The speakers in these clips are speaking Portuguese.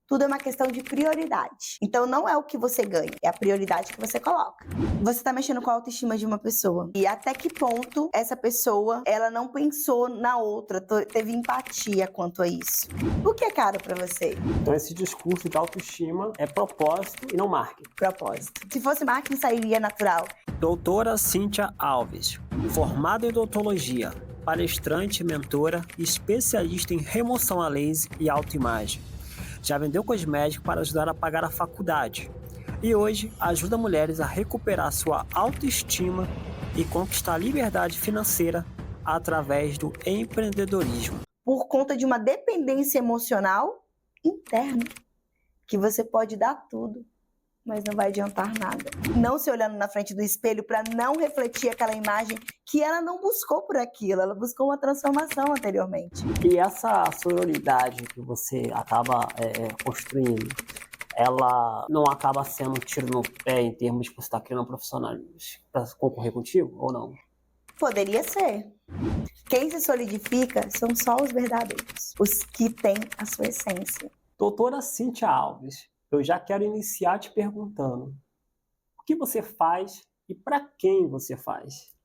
Tudo é uma questão de prioridade. Então não é o que você ganha, é a prioridade que você coloca. Você está mexendo com a autoestima de uma pessoa. E até que ponto essa pessoa, ela não pensou na outra, teve empatia quanto a isso. O que é caro para você? Então esse discurso de autoestima é propósito e não marketing. Propósito. Se fosse marketing, sairia natural. Doutora Cíntia Alves, formada em odontologia, palestrante, mentora e especialista em remoção a laser e autoimagem. Já vendeu cosméticos para ajudar a pagar a faculdade e hoje ajuda mulheres a recuperar sua autoestima e conquistar a liberdade financeira através do empreendedorismo. Por conta de uma dependência emocional interna, que você pode dar tudo, mas não vai adiantar nada. Não se olhando na frente do espelho para não refletir aquela imagem que ela não buscou por aquilo, ela buscou uma transformação anteriormente. E essa sororidade que você acaba construindo, ela não acaba sendo um tiro no pé em termos de você estar criando profissionais para concorrer contigo, ou não? Poderia ser. Quem se solidifica são só os verdadeiros, os que têm a sua essência. Doutora Cíntia Alves, eu já quero iniciar te perguntando: o que você faz e para quem você faz?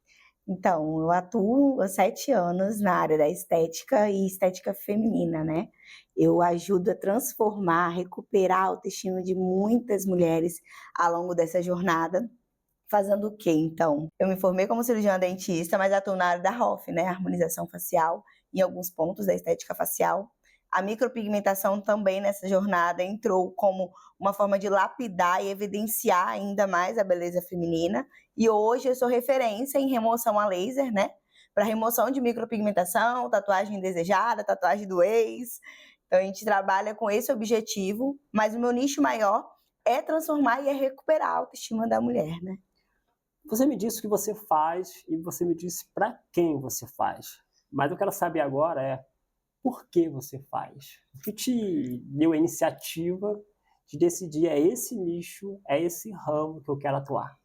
Então, eu atuo há 7 anos na área da estética e estética feminina, né? Eu ajudo a transformar, recuperar a autoestima de muitas mulheres ao longo dessa jornada. Fazendo o quê, então? Eu me formei como cirurgiã dentista, mas atuo na área da HOF, né? Harmonização facial, em alguns pontos da estética facial. A micropigmentação também nessa jornada entrou como uma forma de lapidar e evidenciar ainda mais a beleza feminina. E hoje eu sou referência em remoção a laser, né? Para remoção de micropigmentação, tatuagem indesejada, tatuagem do ex. Então a gente trabalha com esse objetivo, mas o meu nicho maior é transformar e é recuperar a autoestima da mulher, né? Você me disse o que você faz e você me disse para quem você faz. Mas eu quero saber agora por que você faz? O que te deu a iniciativa de decidir esse nicho, esse ramo que eu quero atuar?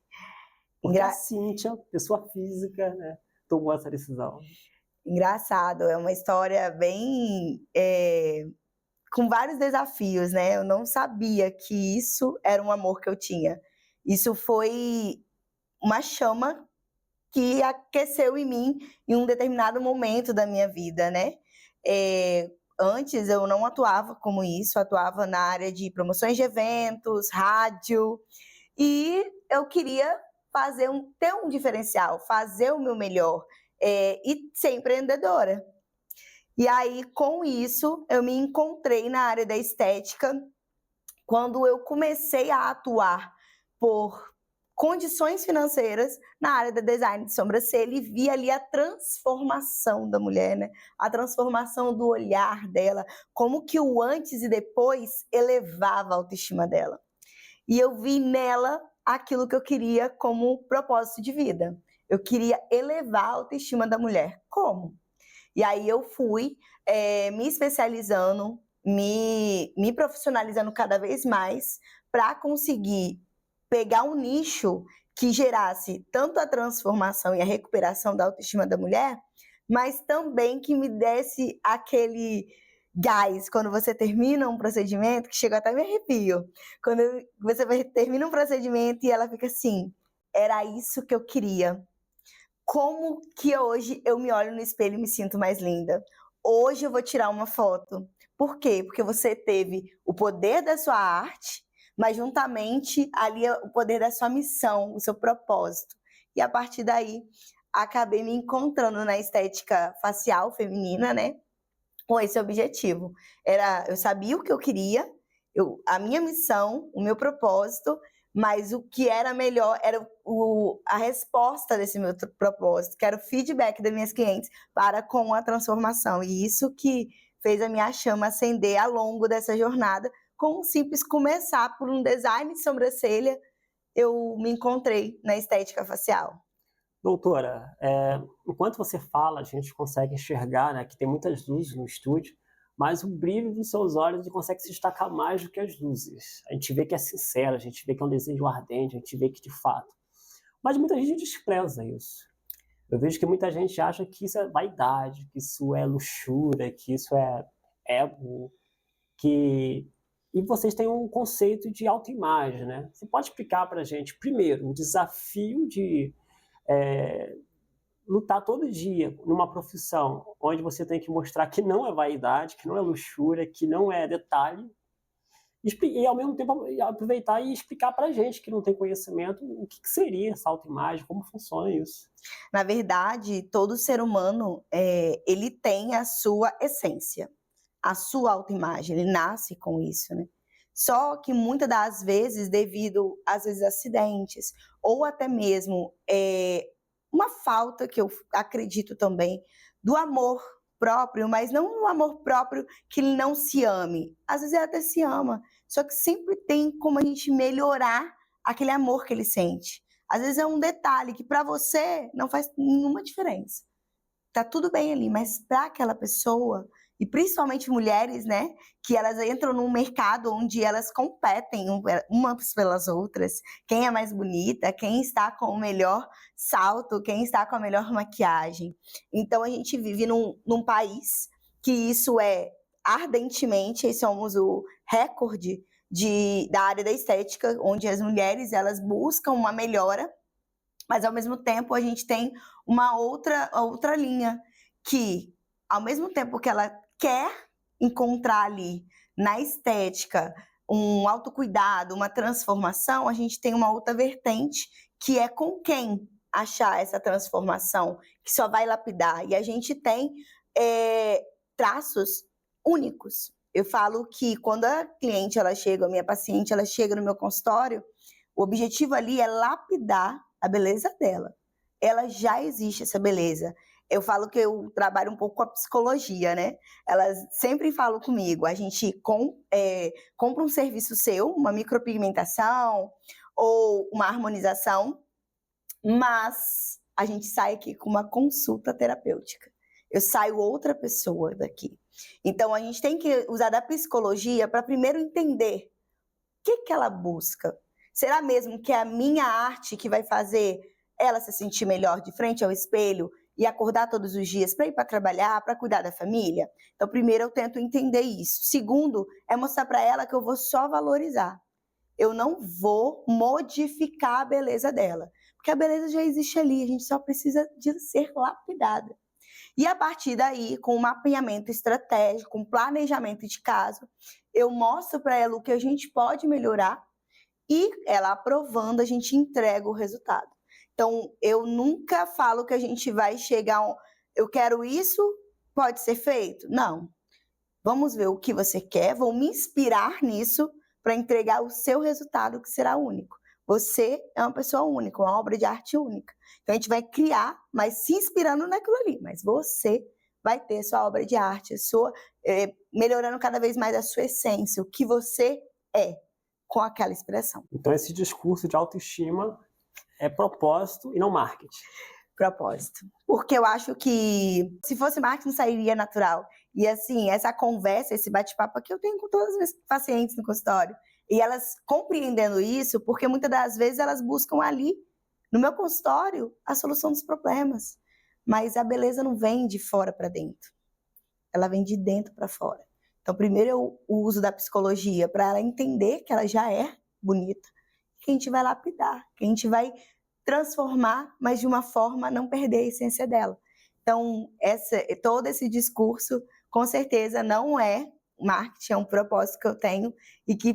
Porque a Cíntia, pessoa física, né, tomou essa decisão. Engraçado, é uma história bem... com vários desafios, né? Eu não sabia que isso era um amor que eu tinha. Isso foi uma chama que aqueceu em mim em um determinado momento da minha vida, né? Antes eu não atuava como isso, atuava na área de promoções de eventos, rádio, e eu queria ter um diferencial, fazer o meu melhor, e ser empreendedora. E aí, com isso, eu me encontrei na área da estética, quando eu comecei a atuar por condições financeiras na área da design de sobrancelha e vi ali a transformação da mulher, né? A transformação do olhar dela, como que o antes e depois elevava a autoestima dela. E eu vi nela aquilo que eu queria como propósito de vida. Eu queria elevar a autoestima da mulher. Como? E aí eu fui me especializando, me profissionalizando cada vez mais para conseguir pegar um nicho que gerasse tanto a transformação e a recuperação da autoestima da mulher, mas também que me desse aquele gás quando você termina um procedimento, que chega até me arrepio, quando você termina um procedimento e ela fica assim, era isso que eu queria. Como que hoje eu me olho no espelho e me sinto mais linda? Hoje eu vou tirar uma foto. Por quê? Porque você teve o poder da sua arte, mas juntamente ali o poder da sua missão, o seu propósito. E a partir daí, acabei me encontrando na estética facial feminina, né? Com esse objetivo. Eu sabia o que eu queria, a minha missão, o meu propósito, mas o que era melhor era a resposta desse meu propósito, que era o feedback das minhas clientes para com a transformação. E isso que fez a minha chama acender ao longo dessa jornada, com um simples começar por um design de sobrancelha, eu me encontrei na estética facial. Doutora, enquanto você fala, a gente consegue enxergar, né, que tem muitas luzes no estúdio, mas o brilho dos seus olhos consegue se destacar mais do que as luzes. A gente vê que é sincero, a gente vê que é um desejo ardente, a gente vê que de fato. Mas muita gente despreza isso. Eu vejo que muita gente acha que isso é vaidade, que isso é luxúria, que isso é ego, que E vocês têm um conceito de autoimagem, né? Você pode explicar para a gente, primeiro, o desafio de lutar todo dia numa profissão onde você tem que mostrar que não é vaidade, que não é luxúria, que não é detalhe, e ao mesmo tempo aproveitar e explicar para a gente que não tem conhecimento o que seria essa autoimagem, como funciona isso. Na verdade, todo ser humano, ele tem a sua essência, a sua autoimagem, ele nasce com isso, né? Só que muitas das vezes, devido, às vezes, a acidentes, ou até mesmo uma falta, que eu acredito também, do amor próprio, mas não um amor próprio que ele não se ame. Às vezes ele até se ama, só que sempre tem como a gente melhorar aquele amor que ele sente. Às vezes é um detalhe que para você não faz nenhuma diferença. Tá tudo bem ali, mas para aquela pessoa, e principalmente mulheres, né, que elas entram num mercado onde elas competem umas pelas outras, quem é mais bonita, quem está com o melhor salto, quem está com a melhor maquiagem. Então a gente vive num país que isso é ardentemente, e somos o recorde da área da estética, onde as mulheres elas buscam uma melhora, mas ao mesmo tempo a gente tem uma outra linha que, ao mesmo tempo que ela quer encontrar ali na estética um autocuidado, uma transformação, a gente tem uma outra vertente que é com quem achar essa transformação, que só vai lapidar. E a gente tem traços únicos. Eu falo que quando a cliente ela chega, a minha paciente ela chega no meu consultório, o objetivo ali é lapidar a beleza dela. Ela já existe, essa beleza. Eu falo que eu trabalho um pouco com a psicologia, né? Elas sempre falam comigo, a gente compra um serviço seu, uma micropigmentação ou uma harmonização, mas a gente sai aqui com uma consulta terapêutica. Eu saio outra pessoa daqui. Então, a gente tem que usar da psicologia para primeiro entender o que ela busca. Será mesmo que é a minha arte que vai fazer ela se sentir melhor de frente ao espelho e acordar todos os dias para ir para trabalhar, para cuidar da família? Então, primeiro, eu tento entender isso. Segundo, é mostrar para ela que eu vou só valorizar. Eu não vou modificar a beleza dela, porque a beleza já existe ali, a gente só precisa de ser lapidada. E a partir daí, com um mapeamento estratégico, um planejamento de caso, eu mostro para ela o que a gente pode melhorar e ela aprovando, a gente entrega o resultado. Então, eu nunca falo que a gente vai chegar eu quero isso, pode ser feito? Não. Vamos ver o que você quer, vou me inspirar nisso para entregar o seu resultado, que será único. Você é uma pessoa única, uma obra de arte única. Então, a gente vai criar, mas se inspirando naquilo ali. Mas você vai ter sua obra de arte, melhorando cada vez mais a sua essência, o que você é, com aquela inspiração. Então, esse discurso de autoestima é propósito e não marketing. Propósito. Porque eu acho que se fosse marketing, sairia natural. E assim, essa conversa, esse bate-papo aqui eu tenho com todas as minhas pacientes no consultório. E elas compreendendo isso, porque muitas das vezes elas buscam ali, no meu consultório, a solução dos problemas. Mas a beleza não vem de fora para dentro. Ela vem de dentro para fora. Então, primeiro eu uso da psicologia para ela entender que ela já é bonita, que a gente vai lapidar, que a gente vai transformar, mas de uma forma a não perder a essência dela. Então, todo esse discurso, com certeza, não é marketing, é um propósito que eu tenho e que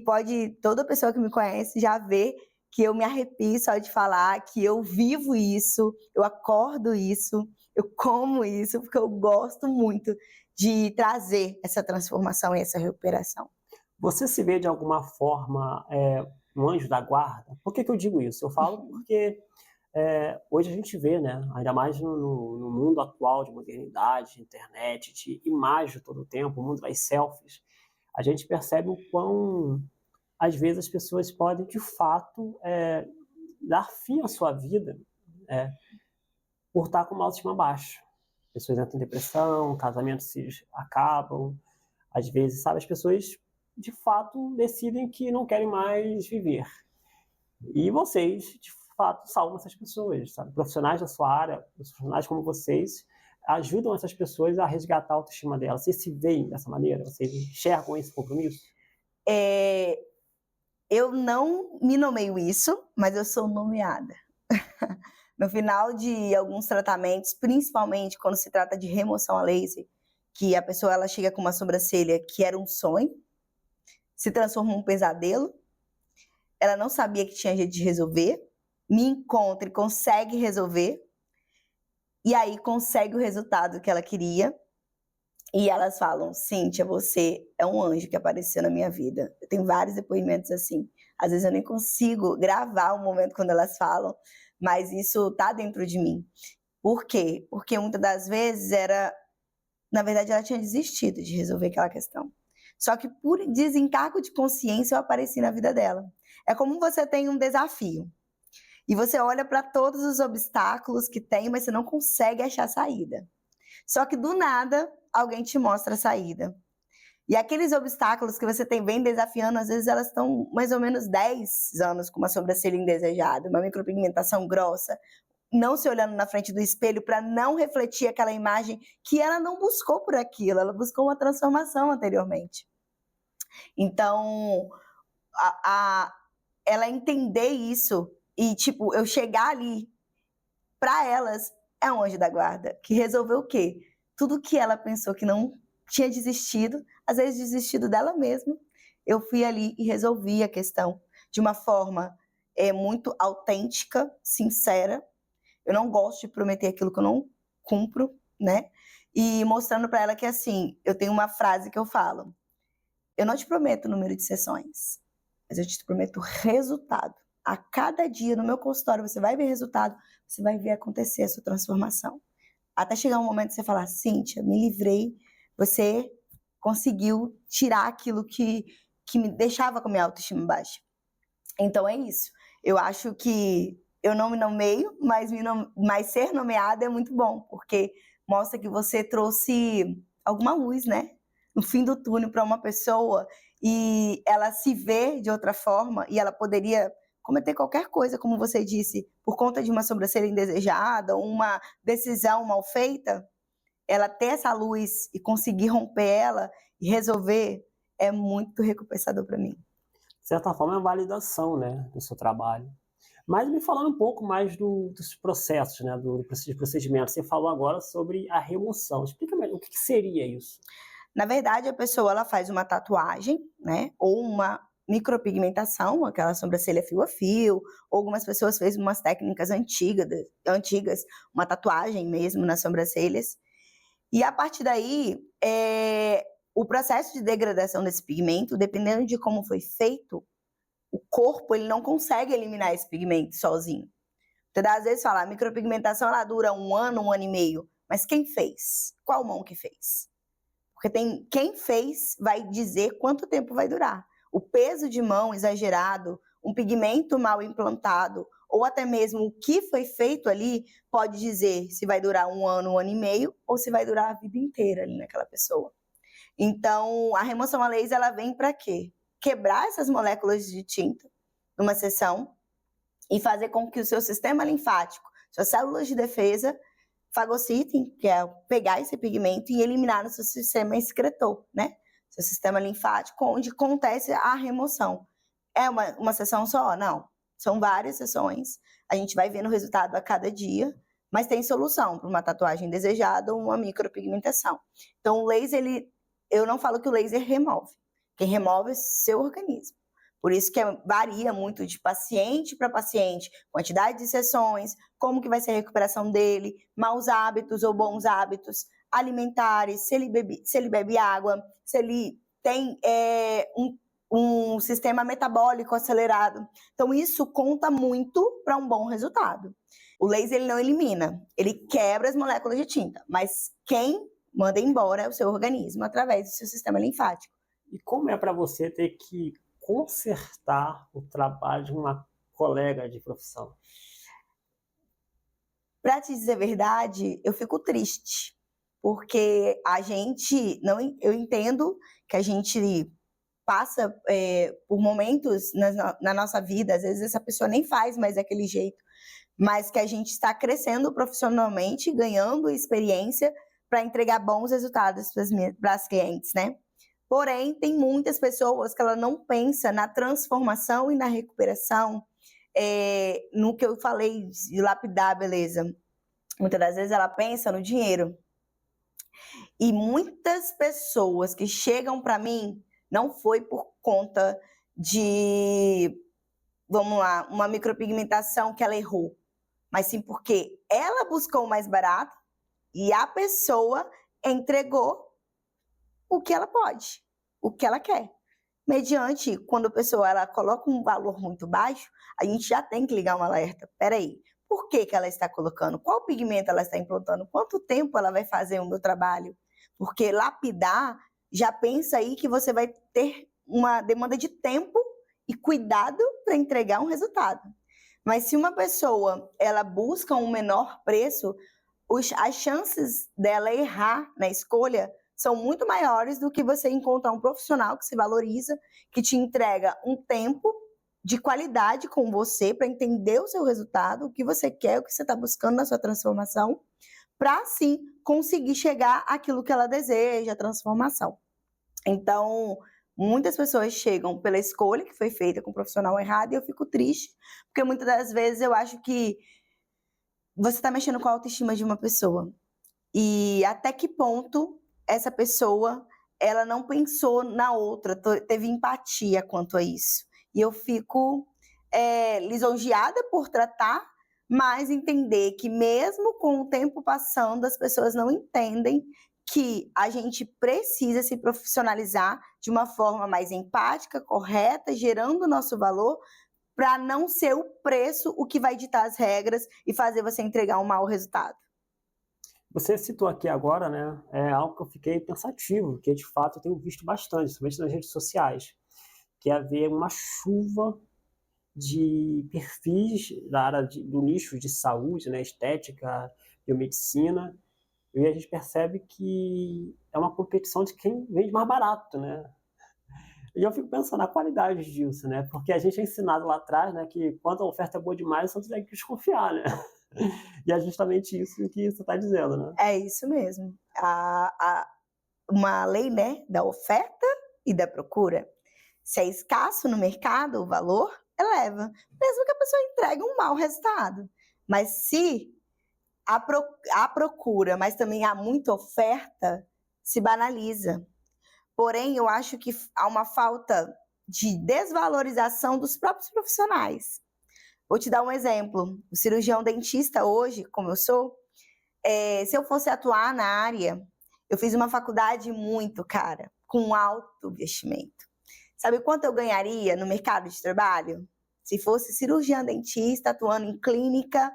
toda pessoa que me conhece já vê que eu me arrepio só de falar, que eu vivo isso, eu acordo isso, eu como isso, porque eu gosto muito de trazer essa transformação e essa recuperação. Você se vê de alguma forma um anjo da guarda? Por que eu digo isso? Eu falo porque hoje a gente vê, né, ainda mais no mundo atual de modernidade, de internet, de imagem todo o tempo, o mundo das selfies, a gente percebe o quão, às vezes, as pessoas podem, de fato, dar fim à sua vida por estar com uma autoestima baixa. Pessoas entram em depressão, casamentos se acabam, às vezes, sabe, as pessoas, de fato, decidem que não querem mais viver. E vocês, de fato, salvam essas pessoas, sabe? Profissionais da sua área, profissionais como vocês, ajudam essas pessoas a resgatar a autoestima delas. Vocês se veem dessa maneira? Vocês enxergam esse compromisso? eu não me nomeio isso, mas eu sou nomeada. No final de alguns tratamentos, principalmente quando se trata de remoção a laser, que a pessoa ela chega com uma sobrancelha que era um sonho, se transforma em um pesadelo, ela não sabia que tinha jeito de resolver, me encontra e consegue resolver, e aí consegue o resultado que ela queria, e elas falam: Cíntia, você é um anjo que apareceu na minha vida. Eu tenho vários depoimentos assim. Às vezes eu nem consigo gravar o momento quando elas falam, mas isso tá dentro de mim. Por quê? Porque muitas das vezes na verdade, ela tinha desistido de resolver aquela questão. Só que por desencargo de consciência eu apareci na vida dela. É como você tem um desafio e você olha para todos os obstáculos que tem, mas você não consegue achar saída. Só que do nada alguém te mostra a saída. E aqueles obstáculos que você tem bem desafiando, às vezes elas estão mais ou menos 10 anos com uma sobrancelha indesejada, uma micropigmentação grossa, não se olhando na frente do espelho para não refletir aquela imagem que ela não buscou por aquilo, ela buscou uma transformação anteriormente. Então, ela entender isso e, tipo, eu chegar ali, para elas, é um anjo da guarda, que resolveu o quê? Tudo que ela pensou que não tinha desistido, às vezes desistido dela mesma, eu fui ali e resolvi a questão de uma forma muito autêntica, sincera. Eu não gosto de prometer aquilo que eu não cumpro, né? E mostrando para ela que, assim, eu tenho uma frase que eu falo: eu não te prometo o número de sessões, mas eu te prometo resultado. A cada dia no meu consultório você vai ver resultado, você vai ver acontecer a sua transformação. Até chegar um momento que você falar: Cíntia, me livrei, você conseguiu tirar aquilo que me deixava com a minha autoestima baixa. Então é isso. Eu acho que eu não me nomeio, mas ser nomeada é muito bom, porque mostra que você trouxe alguma luz, né? No fim do túnel para uma pessoa e ela se vê de outra forma e ela poderia cometer qualquer coisa, como você disse, por conta de uma sobrancelha indesejada, uma decisão mal feita. Ela ter essa luz e conseguir romper ela e resolver é muito recompensador para mim. De certa forma, é uma validação, né, do seu trabalho. Mas me falando um pouco mais dos processos, né, do procedimento. Você falou agora sobre a remoção. Explica melhor, o que seria isso? Na verdade, a pessoa ela faz uma tatuagem, né, ou uma micropigmentação, aquela sobrancelha fio a fio, ou algumas pessoas fazem umas técnicas antigas, uma tatuagem mesmo nas sobrancelhas. E a partir daí, o processo de degradação desse pigmento, dependendo de como foi feito, o corpo ele não consegue eliminar esse pigmento sozinho. Então, às vezes fala, a micropigmentação ela dura 1 ano, 1 ano e meio. Mas quem fez? Qual mão que fez? Porque quem fez vai dizer quanto tempo vai durar. O peso de mão exagerado, um pigmento mal implantado, ou até mesmo o que foi feito ali, pode dizer se vai durar 1 ano, 1 ano e meio, ou se vai durar a vida inteira ali naquela pessoa. Então, a remoção a laser, ela vem para quê? Quebrar essas moléculas de tinta numa sessão e fazer com que o seu sistema linfático, suas células de defesa, fagocitem, que é pegar esse pigmento e eliminar no seu sistema excretor, né? Seu sistema linfático, onde acontece a remoção. É uma sessão só? Não. São várias sessões. A gente vai vendo o resultado a cada dia, mas tem solução para uma tatuagem desejada ou uma micropigmentação. Então, o laser, eu não falo que o laser remove. Quem remove é seu organismo. Por isso que varia muito de paciente para paciente, quantidade de sessões, como que vai ser a recuperação dele, maus hábitos ou bons hábitos alimentares, se ele bebe água, se ele tem um sistema metabólico acelerado. Então, isso conta muito para um bom resultado. O laser ele não elimina, ele quebra as moléculas de tinta, mas quem manda embora é o seu organismo através do seu sistema linfático. E como é para você ter que consertar o trabalho de uma colega de profissão? Para te dizer a verdade, eu fico triste, porque eu entendo que a gente passa por momentos na nossa vida, às vezes essa pessoa nem faz mais daquele jeito, mas que a gente está crescendo profissionalmente, ganhando experiência para entregar bons resultados para as clientes, né? Porém, tem muitas pessoas que ela não pensa na transformação e na recuperação, no que eu falei de lapidar a beleza. Muitas das vezes ela pensa no dinheiro. E muitas pessoas que chegam para mim não foi por conta de, vamos lá, uma micropigmentação que ela errou, mas sim porque ela buscou o mais barato e a pessoa entregou o que ela pode, o que ela quer. Mediante, quando a pessoa ela coloca um valor muito baixo, a gente já tem que ligar um alerta. Peraí, por que ela está colocando? Qual pigmento ela está implantando? Quanto tempo ela vai fazer o meu trabalho? Porque lapidar, já pensa aí que você vai ter uma demanda de tempo e cuidado para entregar um resultado. Mas se uma pessoa ela busca um menor preço, as chances dela errar na escolha são muito maiores do que você encontrar um profissional que se valoriza, que te entrega um tempo de qualidade com você para entender o seu resultado, o que você quer, o que você está buscando na sua transformação, para assim conseguir chegar àquilo que ela deseja, a transformação. Então, muitas pessoas chegam pela escolha que foi feita com o profissional errado e eu fico triste, porque muitas das vezes eu acho que você está mexendo com a autoestima de uma pessoa. E até que ponto essa pessoa ela não pensou na outra, teve empatia quanto a isso. E eu fico lisonjeada por tratar, mas entender que mesmo com o tempo passando, as pessoas não entendem que a gente precisa se profissionalizar de uma forma mais empática, correta, gerando o nosso valor, para não ser o preço o que vai ditar as regras e fazer você entregar um mau resultado. Você citou aqui agora, né, é algo que eu fiquei pensativo, que de fato eu tenho visto bastante, principalmente nas redes sociais, que é haver uma chuva de perfis da área do nicho de saúde, né, estética, biomedicina, e a gente percebe que é uma competição de quem vende mais barato, né? E eu fico pensando na qualidade disso, né? Porque a gente é ensinado lá atrás, né, que quando a oferta é boa demais, você tem que desconfiar, né? E é justamente isso que você está dizendo, né? É isso mesmo. Uma lei, né, da oferta e da procura. Se é escasso no mercado, o valor eleva, mesmo que a pessoa entregue um mau resultado. Mas se há procura, mas também há muita oferta, se banaliza. Porém, eu acho que há uma falta de desvalorização dos próprios profissionais. Vou te dar um exemplo. O cirurgião dentista hoje, como eu sou, se eu fosse atuar na área, eu fiz uma faculdade muito cara, com alto investimento. Sabe quanto eu ganharia no mercado de trabalho? Se fosse cirurgião dentista, atuando em clínica,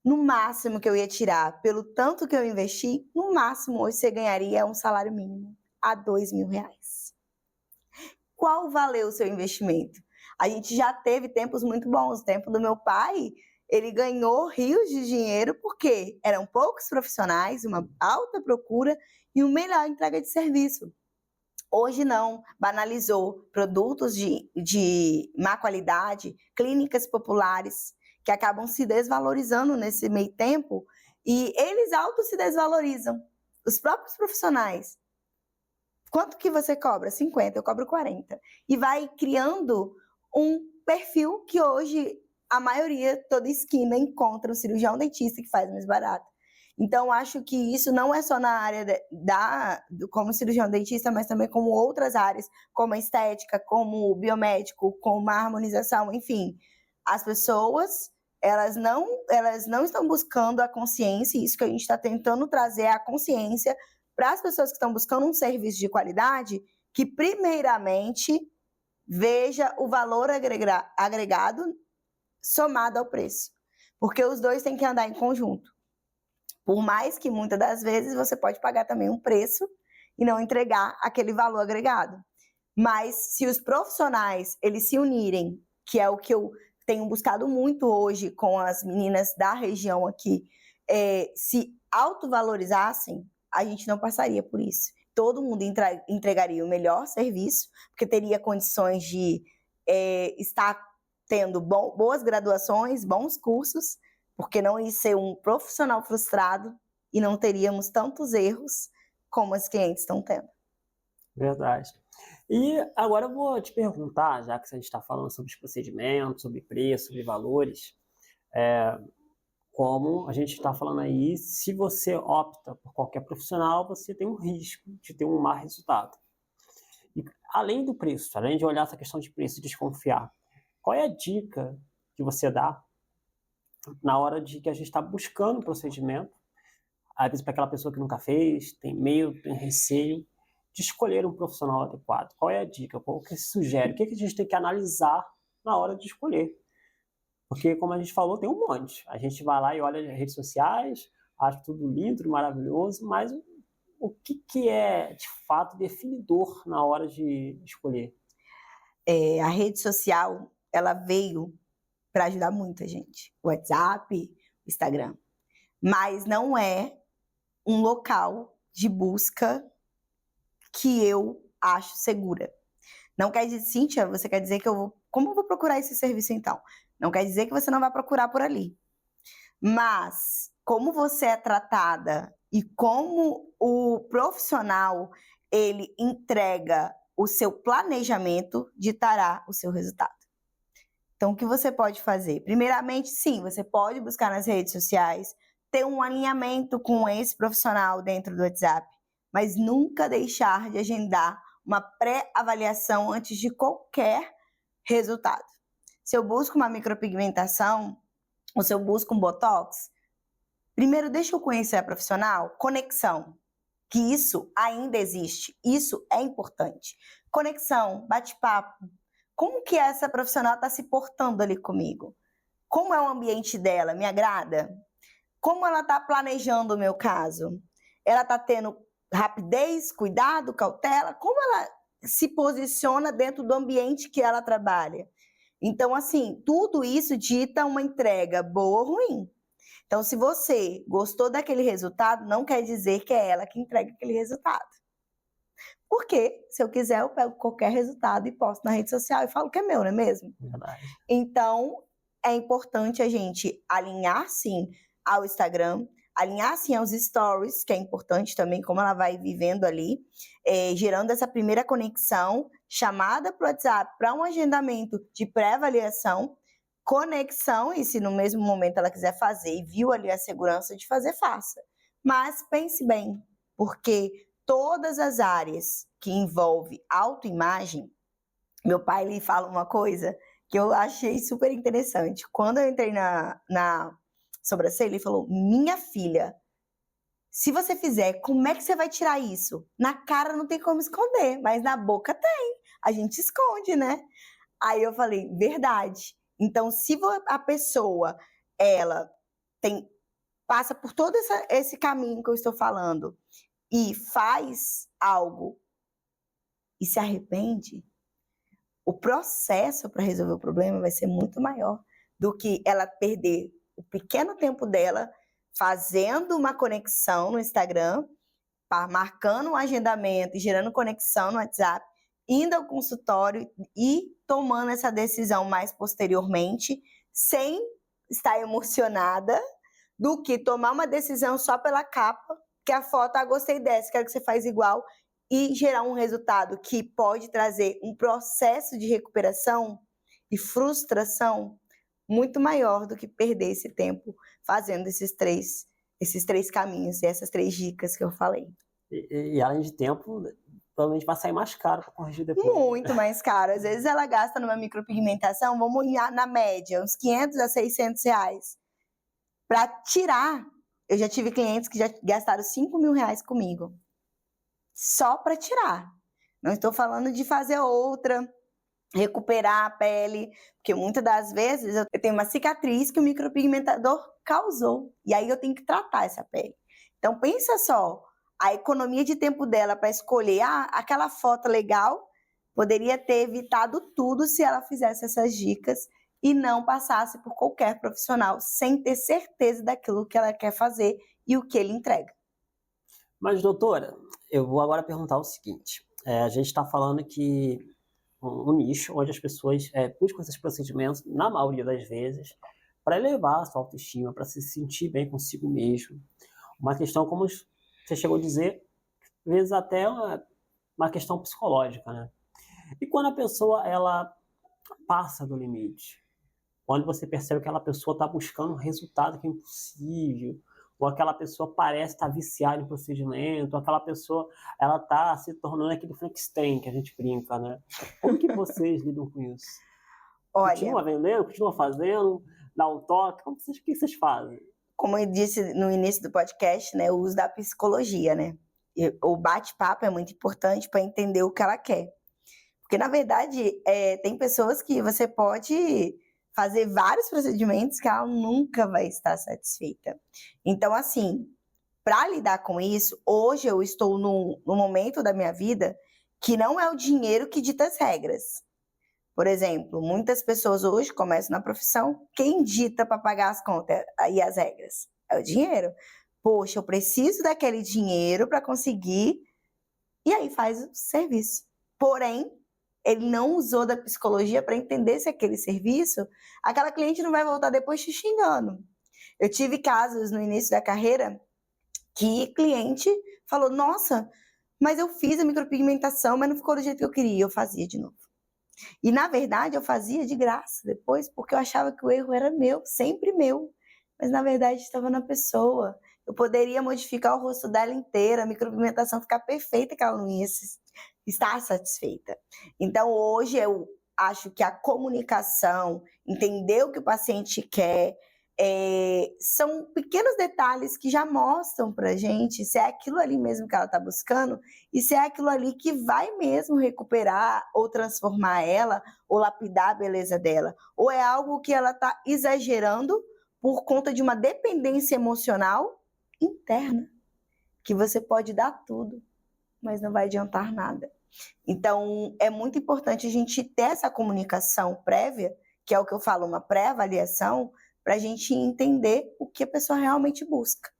no máximo que eu ia tirar, pelo tanto que eu investi, no máximo hoje você ganharia um salário mínimo a R$2.000. Qual valeu o seu investimento? A gente já teve tempos muito bons. O tempo do meu pai, ele ganhou rios de dinheiro porque eram poucos profissionais, uma alta procura e uma melhor entrega de serviço. Hoje não, banalizou produtos de má qualidade, clínicas populares, que acabam se desvalorizando nesse meio tempo, e eles se desvalorizam. Os próprios profissionais. Quanto que você cobra? 50, eu cobro 40. E vai criando um perfil que hoje a maioria, toda esquina, encontra um cirurgião dentista que faz mais barato. Então, acho que isso não é só na área como cirurgião dentista, mas também como outras áreas, como a estética, como o biomédico, como a harmonização, enfim. As pessoas, elas não estão buscando a consciência, isso que a gente está tentando trazer é a consciência para as pessoas que estão buscando um serviço de qualidade, que primeiramente veja o valor agregado somado ao preço. Porque os dois têm que andar em conjunto. Por mais que muitas das vezes você pode pagar também um preço e não entregar aquele valor agregado. Mas se os profissionais eles se unirem, que é o que eu tenho buscado muito hoje com as meninas da região aqui, se autovalorizassem, a gente não passaria por isso. Todo mundo entregaria o melhor serviço, porque teria condições de estar tendo boas graduações, bons cursos, porque não ia ser um profissional frustrado e não teríamos tantos erros como os clientes estão tendo. Verdade. E agora eu vou te perguntar, já que a gente está falando sobre os procedimentos, sobre preço, sobre valores, como a gente está falando aí, se você opta por qualquer profissional, você tem um risco de ter um mau resultado. E além do preço, além de olhar essa questão de preço e desconfiar, qual é a dica que você dá na hora de que a gente está buscando um procedimento, às vezes para aquela pessoa que nunca fez, tem medo, tem receio, de escolher um profissional adequado? Qual é a dica? Qual que se sugere? O que a gente tem que analisar na hora de escolher? Porque, como a gente falou, tem um monte. A gente vai lá e olha as redes sociais, acha tudo lindo, maravilhoso, mas o que é, de fato, definidor na hora de escolher? A rede social, ela veio para ajudar muita gente. O WhatsApp, o Instagram. Mas não é um local de busca que eu acho segura. Não quer dizer, Cíntia, você quer dizer que eu vou... Como eu vou procurar esse serviço, então? Não quer dizer que você não vai procurar por ali. Mas, como você é tratada e como o profissional, ele entrega o seu planejamento, ditará o seu resultado. Então, o que você pode fazer? Primeiramente, sim, você pode buscar nas redes sociais, ter um alinhamento com esse profissional dentro do WhatsApp, mas nunca deixar de agendar uma pré-avaliação antes de qualquer resultado. Se eu busco uma micropigmentação, ou se eu busco um botox, primeiro deixa eu conhecer a profissional, conexão, que isso ainda existe, isso é importante. Conexão, bate-papo, como que essa profissional está se portando ali comigo? Como é o ambiente dela? Me agrada? Como ela está planejando o meu caso? Ela está tendo rapidez, cuidado, cautela? Como ela se posiciona dentro do ambiente que ela trabalha? Então, assim, tudo isso dita uma entrega boa ou ruim. Então, se você gostou daquele resultado, não quer dizer que é ela que entrega aquele resultado. Porque, se eu quiser, eu pego qualquer resultado e posto na rede social e falo que é meu, não é mesmo? Verdade. Então, é importante a gente alinhar, sim, ao Instagram, alinhar, sim, aos stories, que é importante também, como ela vai vivendo ali, gerando essa primeira conexão, chamada para o WhatsApp para um agendamento de pré-avaliação, conexão, e se no mesmo momento ela quiser fazer e viu ali a segurança de fazer, faça. Mas pense bem, porque todas as áreas que envolvem autoimagem, meu pai lhe fala uma coisa que eu achei super interessante. Quando eu entrei na sobrancelha, ele falou: minha filha, se você fizer, como é que você vai tirar isso? Na cara não tem como esconder, mas na boca tem. A gente esconde, né? Aí eu falei: verdade. Então, se a pessoa, ela passa por todo esse caminho que eu estou falando e faz algo e se arrepende, o processo para resolver o problema vai ser muito maior do que ela perder o pequeno tempo dela fazendo uma conexão no Instagram, marcando um agendamento e gerando conexão no WhatsApp, indo ao consultório e tomando essa decisão mais posteriormente, sem estar emocionada, do que tomar uma decisão só pela capa, que a foto, gostei dessa, quero que você faz igual, e gerar um resultado que pode trazer um processo de recuperação e frustração muito maior do que perder esse tempo fazendo esses três caminhos e essas 3 dicas que eu falei. E além de tempo, provavelmente vai sair mais caro para corrigir depois. Muito mais caro. Às vezes ela gasta numa micropigmentação, vamos na média, uns 500 a 600 reais. Para tirar, eu já tive clientes que já gastaram 5 mil reais comigo. Só para tirar. Não estou falando de fazer outra, recuperar a pele, porque muitas das vezes eu tenho uma cicatriz que o micropigmentador causou. E aí eu tenho que tratar essa pele. Então pensa só, a economia de tempo dela para escolher aquela foto legal, poderia ter evitado tudo se ela fizesse essas dicas e não passasse por qualquer profissional sem ter certeza daquilo que ela quer fazer e o que ele entrega. Mas, doutora, eu vou agora perguntar o seguinte. A gente está falando que um nicho onde as pessoas buscam esses procedimentos, na maioria das vezes, para elevar a sua autoestima, para se sentir bem consigo mesmo. Uma questão, como você chegou a dizer, às vezes até uma questão psicológica, né? E quando a pessoa ela passa do limite, quando você percebe que aquela pessoa está buscando um resultado que é impossível, ou aquela pessoa parece estar viciada em procedimento, ou aquela pessoa ela está se tornando aquele Frankenstein que a gente brinca, né? Como que vocês lidam com isso? Olha, Continua vendendo, continua fazendo, dá um toque, o que vocês fazem? como eu disse no início do podcast, né, o uso da psicologia, né? O bate-papo é muito importante para entender o que ela quer. Porque, na verdade, tem pessoas que você pode fazer vários procedimentos que ela nunca vai estar satisfeita. Então, assim, para lidar com isso, hoje eu estou num momento da minha vida que não é o dinheiro que dita as regras. Por exemplo, muitas pessoas hoje começam na profissão, quem dita para pagar as contas e as regras? É o dinheiro. Poxa, eu preciso daquele dinheiro para conseguir, e aí faz o serviço. Porém, ele não usou da psicologia para entender se aquele serviço, aquela cliente não vai voltar depois te xingando. Eu tive casos no início da carreira que cliente falou: nossa, mas eu fiz a micropigmentação, mas não ficou do jeito que eu queria. Eu fazia de novo. E, na verdade, eu fazia de graça depois, porque eu achava que o erro era meu, sempre meu. Mas, na verdade, estava na pessoa. Eu poderia modificar o rosto dela inteira, a micropigmentação ficar perfeita, que ela não ia estar satisfeita. Então, hoje, eu acho que a comunicação, entender o que o paciente quer, são pequenos detalhes que já mostram pra gente se é aquilo ali mesmo que ela está buscando e se é aquilo ali que vai mesmo recuperar ou transformar ela ou lapidar a beleza dela. Ou é algo que ela está exagerando por conta de uma dependência emocional interna, que você pode dar tudo, mas não vai adiantar nada. Então, é muito importante a gente ter essa comunicação prévia, que é o que eu falo, uma pré-avaliação, para a gente entender o que a pessoa realmente busca.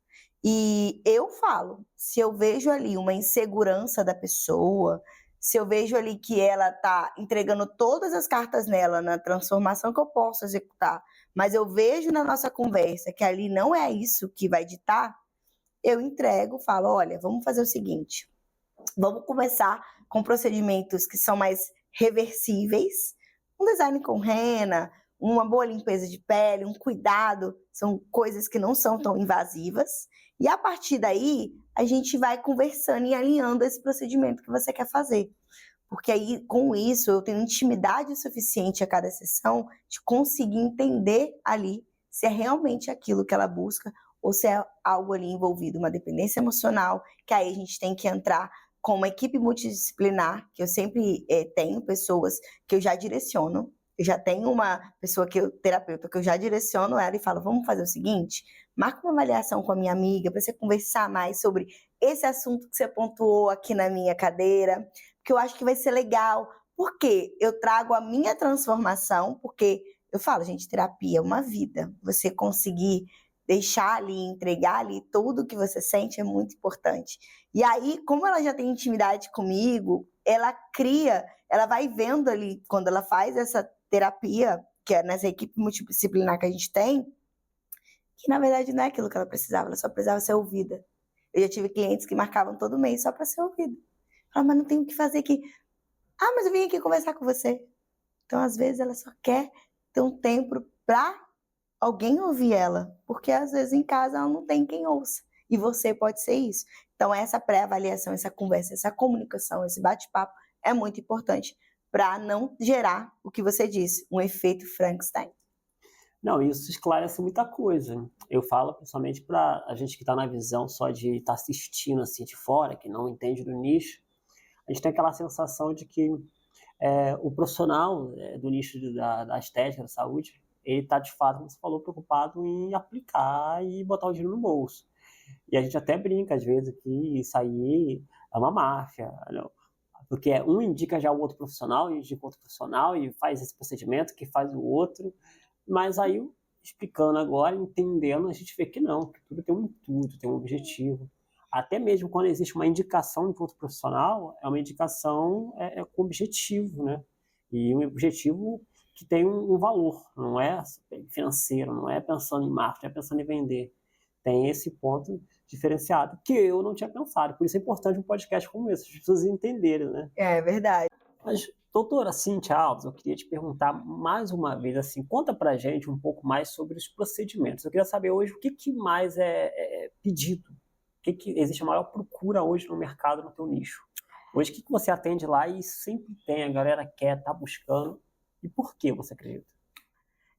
E eu falo, se eu vejo ali uma insegurança da pessoa, se eu vejo ali que ela está entregando todas as cartas nela na transformação que eu posso executar, mas eu vejo na nossa conversa que ali não é isso que vai ditar, eu entrego, falo, olha, vamos fazer o seguinte, vamos começar com procedimentos que são mais reversíveis, um design com rena, uma boa limpeza de pele, um cuidado, são coisas que não são tão invasivas. E a partir daí, a gente vai conversando e alinhando esse procedimento que você quer fazer. Porque aí, com isso, eu tenho intimidade suficiente a cada sessão de conseguir entender ali se é realmente aquilo que ela busca ou se é algo ali envolvido, uma dependência emocional, que aí a gente tem que entrar com uma equipe multidisciplinar, que eu sempre tenho pessoas que eu já direciono. Eu já tenho uma pessoa terapeuta, que eu já direciono ela e falo, vamos fazer o seguinte, marca uma avaliação com a minha amiga para você conversar mais sobre esse assunto que você pontuou aqui na minha cadeira, porque eu acho que vai ser legal, porque eu trago a minha transformação, porque eu falo, gente, terapia é uma vida, você conseguir deixar ali, entregar ali tudo que você sente é muito importante. E aí, como ela já tem intimidade comigo, ela vai vendo ali, quando ela faz essa terapia, que é nessa equipe multidisciplinar que a gente tem, que na verdade não é aquilo que ela só precisava ser ouvida. Eu já tive clientes que marcavam todo mês só para ser ouvida. Falavam, mas não tem o que fazer aqui. Ah, mas eu vim aqui conversar com você. Então, às vezes, ela só quer ter um tempo para alguém ouvir ela, porque às vezes em casa ela não tem quem ouça, e você pode ser isso. Então essa pré-avaliação, essa conversa, essa comunicação, esse bate-papo é muito importante para não gerar o que você disse, um efeito Frankenstein. Não, isso esclarece muita coisa. Eu falo principalmente para a gente que está na visão só de estar assistindo assim de fora, que não entende do nicho, a gente tem aquela sensação de que o profissional do nicho da estética, da saúde, ele está, de fato, como você falou, preocupado em aplicar e botar o dinheiro no bolso. E a gente até brinca, às vezes, que isso aí é uma máfia, não? Porque um indica já o outro profissional, e indica outro profissional, e faz esse procedimento, que faz o outro. Mas aí, explicando agora, entendendo, a gente vê que não, que tudo tem um intuito, tem um objetivo. Até mesmo quando existe uma indicação de outro profissional, é uma indicação com objetivo, né? E um objetivo que tem um valor, não é financeiro, não é pensando em marketing, é pensando em vender. Tem esse ponto diferenciada, que eu não tinha pensado. Por isso é importante um podcast como esse, as pessoas entenderem, né? É verdade. Mas, doutora Cíntia Alves, eu queria te perguntar mais uma vez, assim, conta pra gente um pouco mais sobre os procedimentos. Eu queria saber hoje o que mais é pedido, que existe a maior procura hoje no mercado, no teu nicho. Hoje, o que você atende lá e sempre tem, a galera quer, tá buscando, e por que você acredita?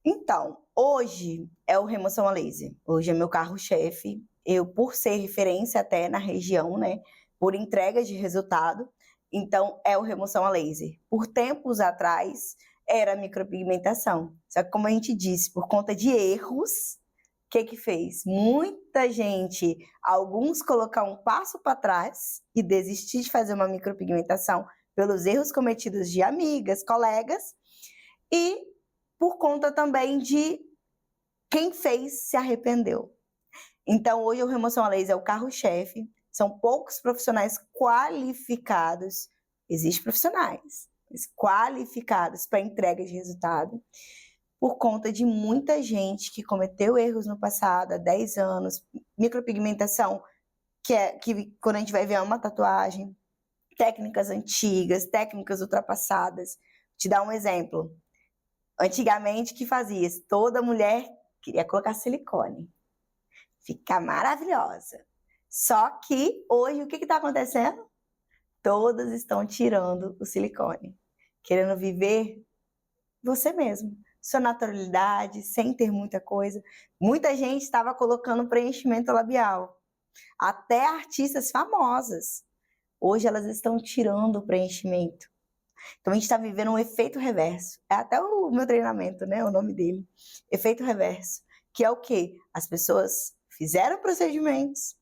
Então, hoje é o remoção a laser. Hoje é meu carro-chefe. Eu, por ser referência até na região, né, por entrega de resultado, então é o remoção a laser. Por tempos atrás, era a micropigmentação. Só que, como a gente disse, por conta de erros, o que fez? Muita gente, alguns colocar um passo para trás e desistir de fazer uma micropigmentação pelos erros cometidos de amigas, colegas, e por conta também de quem fez se arrependeu. Então, hoje o remoção a laser é o carro-chefe, são poucos profissionais qualificados, existem profissionais qualificados para entrega de resultado, por conta de muita gente que cometeu erros no passado, há 10 anos, micropigmentação, que quando a gente vai ver é uma tatuagem, técnicas antigas, técnicas ultrapassadas. Vou te dar um exemplo. Antigamente, o que fazia? Toda mulher queria colocar silicone. Ficar maravilhosa. Só que hoje, o que está acontecendo? Todas estão tirando o silicone. Querendo viver você mesmo. Sua naturalidade, sem ter muita coisa. Muita gente estava colocando preenchimento labial. Até artistas famosas. Hoje elas estão tirando o preenchimento. Então, a gente está vivendo um efeito reverso. É até o meu treinamento, né? O nome dele. Efeito reverso. Que é o quê? As pessoas fizeram procedimentos,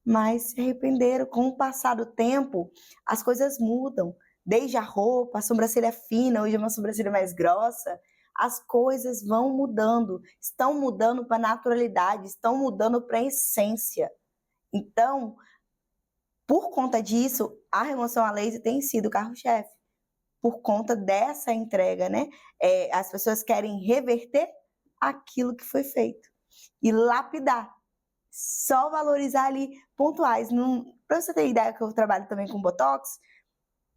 mas se arrependeram. Com o passar do tempo, as coisas mudam. Desde a roupa, a sobrancelha fina, hoje é uma sobrancelha mais grossa. As coisas vão mudando. Estão mudando para a naturalidade, estão mudando para a essência. Então, por conta disso, a remoção a laser tem sido o carro-chefe. Por conta dessa entrega, né? As pessoas querem reverter aquilo que foi feito e lapidar, só valorizar ali pontuais. Para você ter ideia que eu trabalho também com Botox,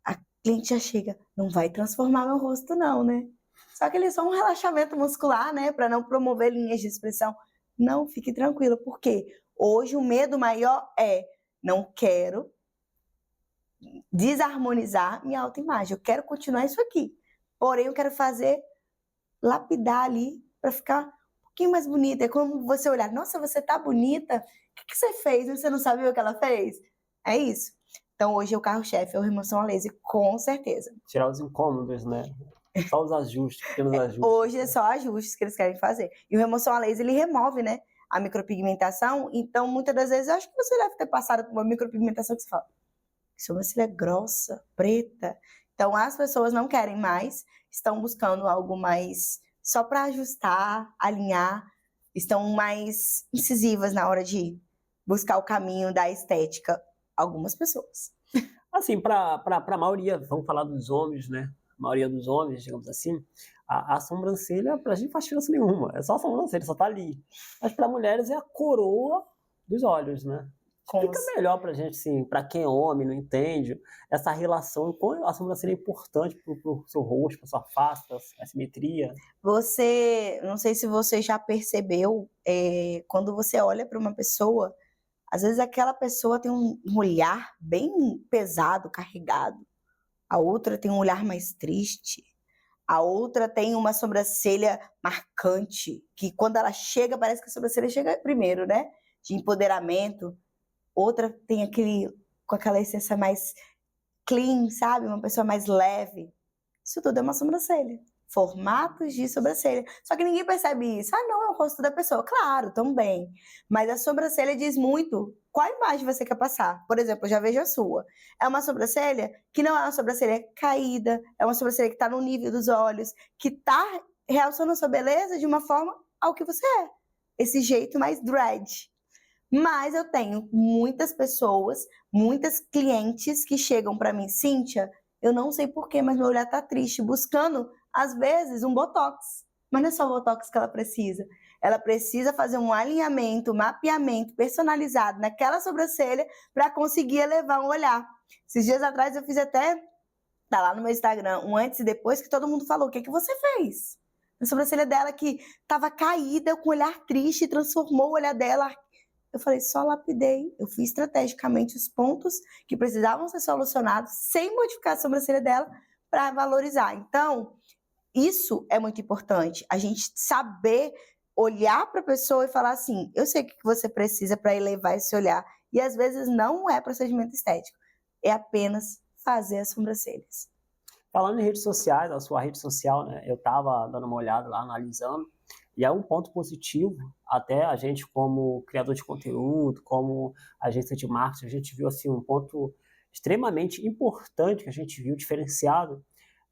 a cliente já chega, não vai transformar meu rosto não, né? Só que ele é só um relaxamento muscular, né? Para não promover linhas de expressão. Não, fique tranquilo, porque hoje o medo maior é, não quero desarmonizar minha autoimagem. Eu quero continuar isso aqui. Porém, eu quero fazer, lapidar ali para ficar um pouquinho mais bonita. É como você olhar, nossa, você tá bonita. O que você fez? Você não sabia o que ela fez? É isso. Então, hoje o carro-chefe é o remoção a laser, com certeza. Tirar os incômodos, né? Só os ajustes, pequenos ajustes. Hoje é só ajustes que eles querem fazer. E o remoção a laser, ele remove, né, a micropigmentação. Então, muitas das vezes, eu acho que você deve ter passado por uma micropigmentação que você fala, sobrancelha grossa, preta. Então, as pessoas não querem mais, estão buscando algo mais só para ajustar, alinhar, estão mais incisivas na hora de buscar o caminho da estética. Algumas pessoas. Assim, para a maioria, vamos falar dos homens, né? A maioria dos homens, digamos assim, a sobrancelha, pra gente não faz diferença nenhuma. É só a sobrancelha, só tá ali. Mas para mulheres é a coroa dos olhos, né? Fica melhor pra gente, assim, pra quem é homem, não entende, essa relação, como a sobrancelha é importante pro seu rosto, pra sua face, pra a simetria. Não sei se você já percebeu, quando você olha para uma pessoa, às vezes aquela pessoa tem um olhar bem pesado, carregado. A outra tem um olhar mais triste. A outra tem uma sobrancelha marcante, que quando ela chega, parece que a sobrancelha chega primeiro, né? De empoderamento. Outra tem com aquela essência mais clean, sabe? Uma pessoa mais leve. Isso tudo é uma sobrancelha. Formatos de sobrancelha. Só que ninguém percebe isso. Ah, não, é o rosto da pessoa. Claro, também. Mas a sobrancelha diz muito qual imagem você quer passar. Por exemplo, eu já vejo a sua. É uma sobrancelha que não é uma sobrancelha caída, é uma sobrancelha que está no nível dos olhos, que está realçando a sua beleza de uma forma ao que você é. Esse jeito mais dread. Mas eu tenho muitas pessoas, muitas clientes que chegam para mim, Cíntia, eu não sei porquê, mas meu olhar tá triste, buscando, às vezes, um botox. Mas não é só o Botox que ela precisa. Ela precisa fazer um alinhamento, um mapeamento personalizado naquela sobrancelha para conseguir elevar um olhar. Esses dias atrás eu fiz até, tá lá no meu Instagram, um antes e depois, que todo mundo falou, o que você fez? A sobrancelha dela que estava caída, com um olhar triste, transformou o olhar dela. Eu falei, só lapidei. Eu fui estrategicamente os pontos que precisavam ser solucionados, sem modificar a sobrancelha dela, para valorizar. Então, isso é muito importante. A gente saber olhar para a pessoa e falar assim, eu sei o que você precisa para elevar esse olhar. E às vezes não é procedimento estético, é apenas fazer as sobrancelhas. Falando em redes sociais, a sua rede social, né? Eu estava dando uma olhada lá, analisando, e é um ponto positivo, até a gente como criador de conteúdo, como agência de marketing, a gente viu assim um ponto extremamente importante que a gente viu diferenciado,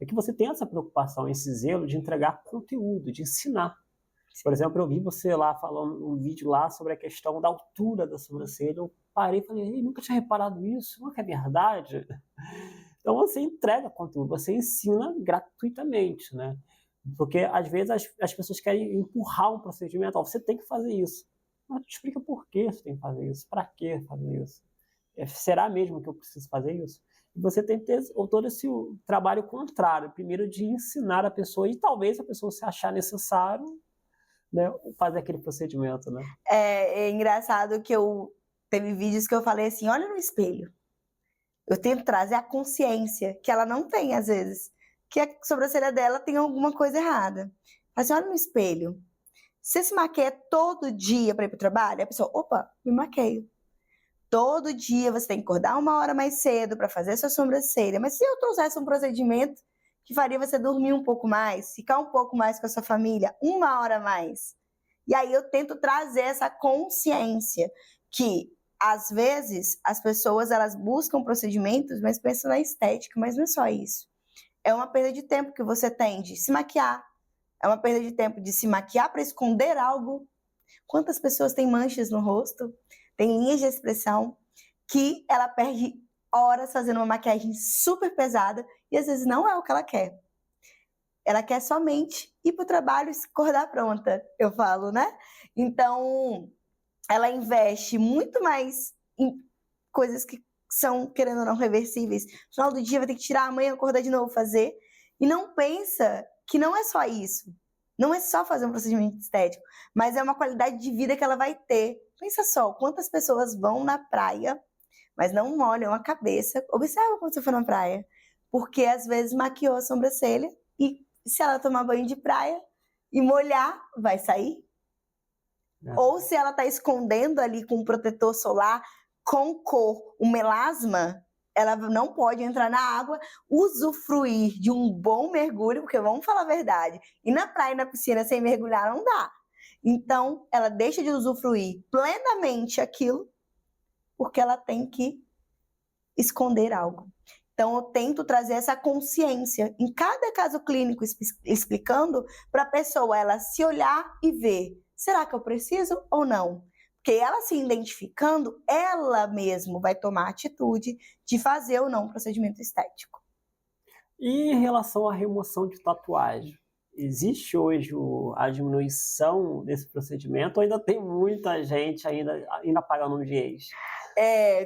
é que você tem essa preocupação, esse zelo de entregar conteúdo, de ensinar. Por exemplo, eu vi você lá falando um vídeo lá sobre a questão da altura da sobrancelha, eu parei e falei, nunca tinha reparado isso, não é que é verdade? Então você entrega conteúdo, você ensina gratuitamente, né? Porque às vezes as pessoas querem empurrar um procedimento, você tem que fazer isso. Mas explica por que você tem que fazer isso, para que fazer isso. Será mesmo que eu preciso fazer isso? E você tem que ter todo esse trabalho contrário, primeiro de ensinar a pessoa, e talvez a pessoa se achar necessário, né, fazer aquele procedimento, né? É engraçado que teve vídeos que eu falei assim, olha no espelho. Eu tento trazer a consciência, que ela não tem às vezes, que a sobrancelha dela tem alguma coisa errada. Mas assim, olha no espelho. Você se maquia todo dia para ir para o trabalho? A pessoa, opa, me maqueio. Todo dia você tem que acordar 1 hora mais cedo para fazer a sua sobrancelha. Mas se eu trouxesse um procedimento que faria você dormir um pouco mais, ficar um pouco mais com a sua família, 1 hora a mais. E aí eu tento trazer essa consciência que, às vezes, as pessoas elas buscam procedimentos, mas pensam na estética, mas não é só isso. É uma perda de tempo que você tem de se maquiar, é uma perda de tempo de se maquiar para esconder algo. Quantas pessoas têm manchas no rosto, têm linhas de expressão, que ela perde horas fazendo uma maquiagem super pesada e às vezes não é o que ela quer. Ela quer somente ir para o trabalho e acordar pronta, eu falo, né? Então, ela investe muito mais em coisas que são, querendo ou não, reversíveis. No final do dia vai ter que tirar, amanhã acordar de novo, fazer. E não pensa que não é só isso. Não é só fazer um procedimento estético, mas é uma qualidade de vida que ela vai ter. Pensa só, quantas pessoas vão na praia, mas não molham a cabeça. Observa quando você for na praia. Porque às vezes maquiou a sobrancelha e se ela tomar banho de praia e molhar, vai sair. Ou se ela está escondendo ali com um protetor solar com cor, o melasma, ela não pode entrar na água, usufruir de um bom mergulho, porque vamos falar a verdade, ir na praia e na piscina sem mergulhar não dá. Então, ela deixa de usufruir plenamente aquilo, porque ela tem que esconder algo. Então, eu tento trazer essa consciência em cada caso clínico, explicando para a pessoa ela se olhar e ver, será que eu preciso ou não? Porque ela se identificando, ela mesma vai tomar a atitude de fazer ou não um procedimento estético. E em relação à remoção de tatuagem, existe hoje a diminuição desse procedimento ou ainda tem muita gente ainda pagando de ex?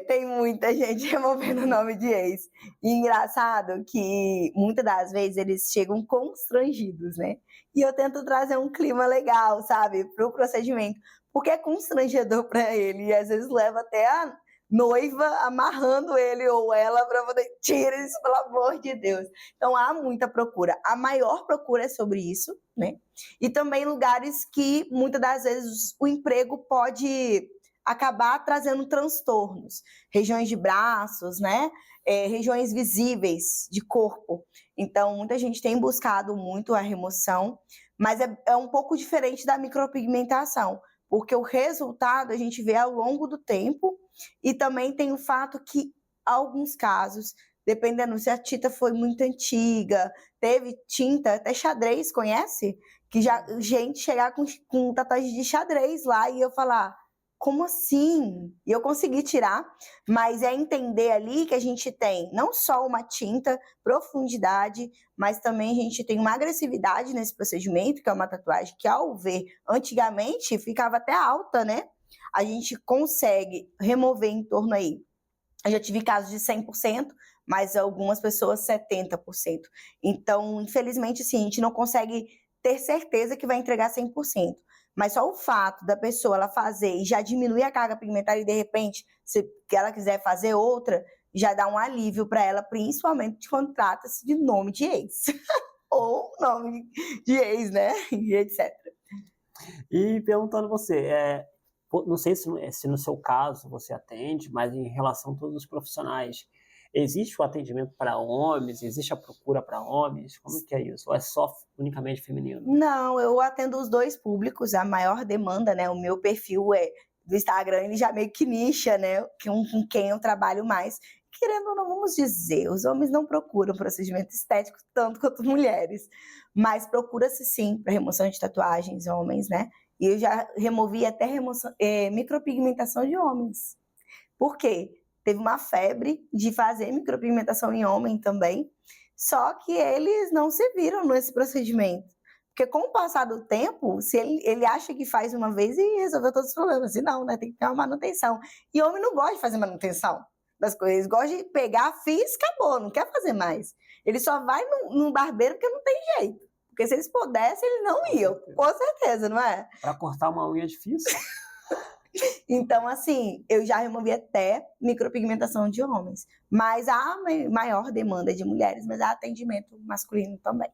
Tem muita gente removendo o nome de ex. E engraçado que muitas das vezes eles chegam constrangidos, né? E eu tento trazer um clima legal, sabe, para o procedimento. Porque é constrangedor para ele e às vezes leva até a noiva amarrando ele ou ela para poder tirar isso, pelo amor de Deus. Então há muita procura. A maior procura é sobre isso, né? E também lugares que muitas das vezes o emprego pode acabar trazendo transtornos, regiões de braços, né? Regiões visíveis de corpo. Então, muita gente tem buscado muito a remoção, mas é um pouco diferente da micropigmentação, porque o resultado a gente vê ao longo do tempo e também tem o fato que, alguns casos, dependendo se a tinta foi muito antiga, teve tinta, até xadrez, conhece? Que já gente chegar com tatuagem de xadrez lá e eu falar, como assim? E eu consegui tirar, mas é entender ali que a gente tem não só uma tinta, profundidade, mas também a gente tem uma agressividade nesse procedimento, que é uma tatuagem que, ao ver, antigamente ficava até alta, né? A gente consegue remover em torno aí. Eu já tive casos de 100%, mas algumas pessoas 70%. Então, infelizmente, sim, a gente não consegue ter certeza que vai entregar 100%. Mas só o fato da pessoa ela fazer e já diminuir a carga pigmentar e, de repente, se ela quiser fazer outra, já dá um alívio para ela, principalmente quando trata-se de nome de ex. Ou nome de ex, né? E etc. E perguntando você, não sei se no seu caso você atende, mas em relação a todos os profissionais, existe o atendimento para homens? Existe a procura para homens? Como que é isso? Ou é só unicamente feminino? Não, eu atendo os dois públicos, a maior demanda, né? O meu perfil do Instagram, ele já meio que nicha, né? Com quem eu trabalho mais. Querendo ou não, vamos dizer, os homens não procuram procedimento estético tanto quanto mulheres, mas procura-se sim para remoção de tatuagens, homens, né? E eu já removi até micropigmentação de homens. Por quê? Teve uma febre de fazer micropigmentação em homem também, só que eles não se viram nesse procedimento. Porque com o passar do tempo, se ele acha que faz uma vez e resolveu todos os problemas. E não, né? Tem que ter uma manutenção. E homem não gosta de fazer manutenção das coisas. Eles gostam de pegar, fiz, acabou, não quer fazer mais. Ele só vai no barbeiro porque não tem jeito. Porque se eles pudessem, eles não iam. Com certeza, não é? Para cortar uma unha é difícil. Então, assim, eu já removi até micropigmentação de homens. Mas há maior demanda de mulheres, mas há atendimento masculino também.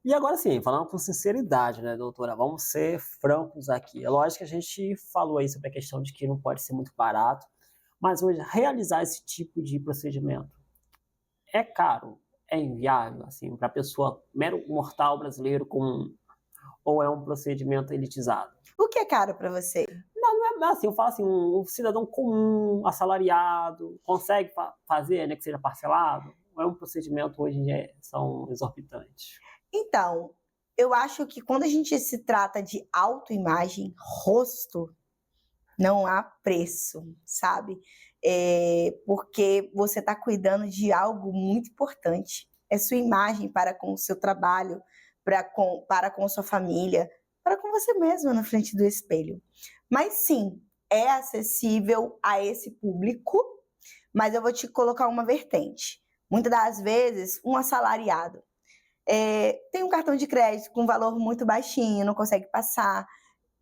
E agora sim, falando com sinceridade, né, doutora? Vamos ser francos aqui. É lógico que a gente falou aí sobre a questão de que não pode ser muito barato, mas hoje realizar esse tipo de procedimento é caro, é inviável, assim, para a pessoa, mero mortal brasileiro comum, ou é um procedimento elitizado? O que é caro para você? Não é assim, eu falo assim, um cidadão comum, assalariado, consegue fazer, né, que seja parcelado? Ou é um procedimento hoje são exorbitantes? Então, eu acho que quando a gente se trata de autoimagem, rosto, não há preço, sabe? Porque você está cuidando de algo muito importante. É sua imagem para com o seu trabalho, para com sua família, para com você mesma na frente do espelho. Mas sim, é acessível a esse público, mas eu vou te colocar uma vertente. Muitas das vezes, um assalariado tem um cartão de crédito com valor muito baixinho, não consegue passar,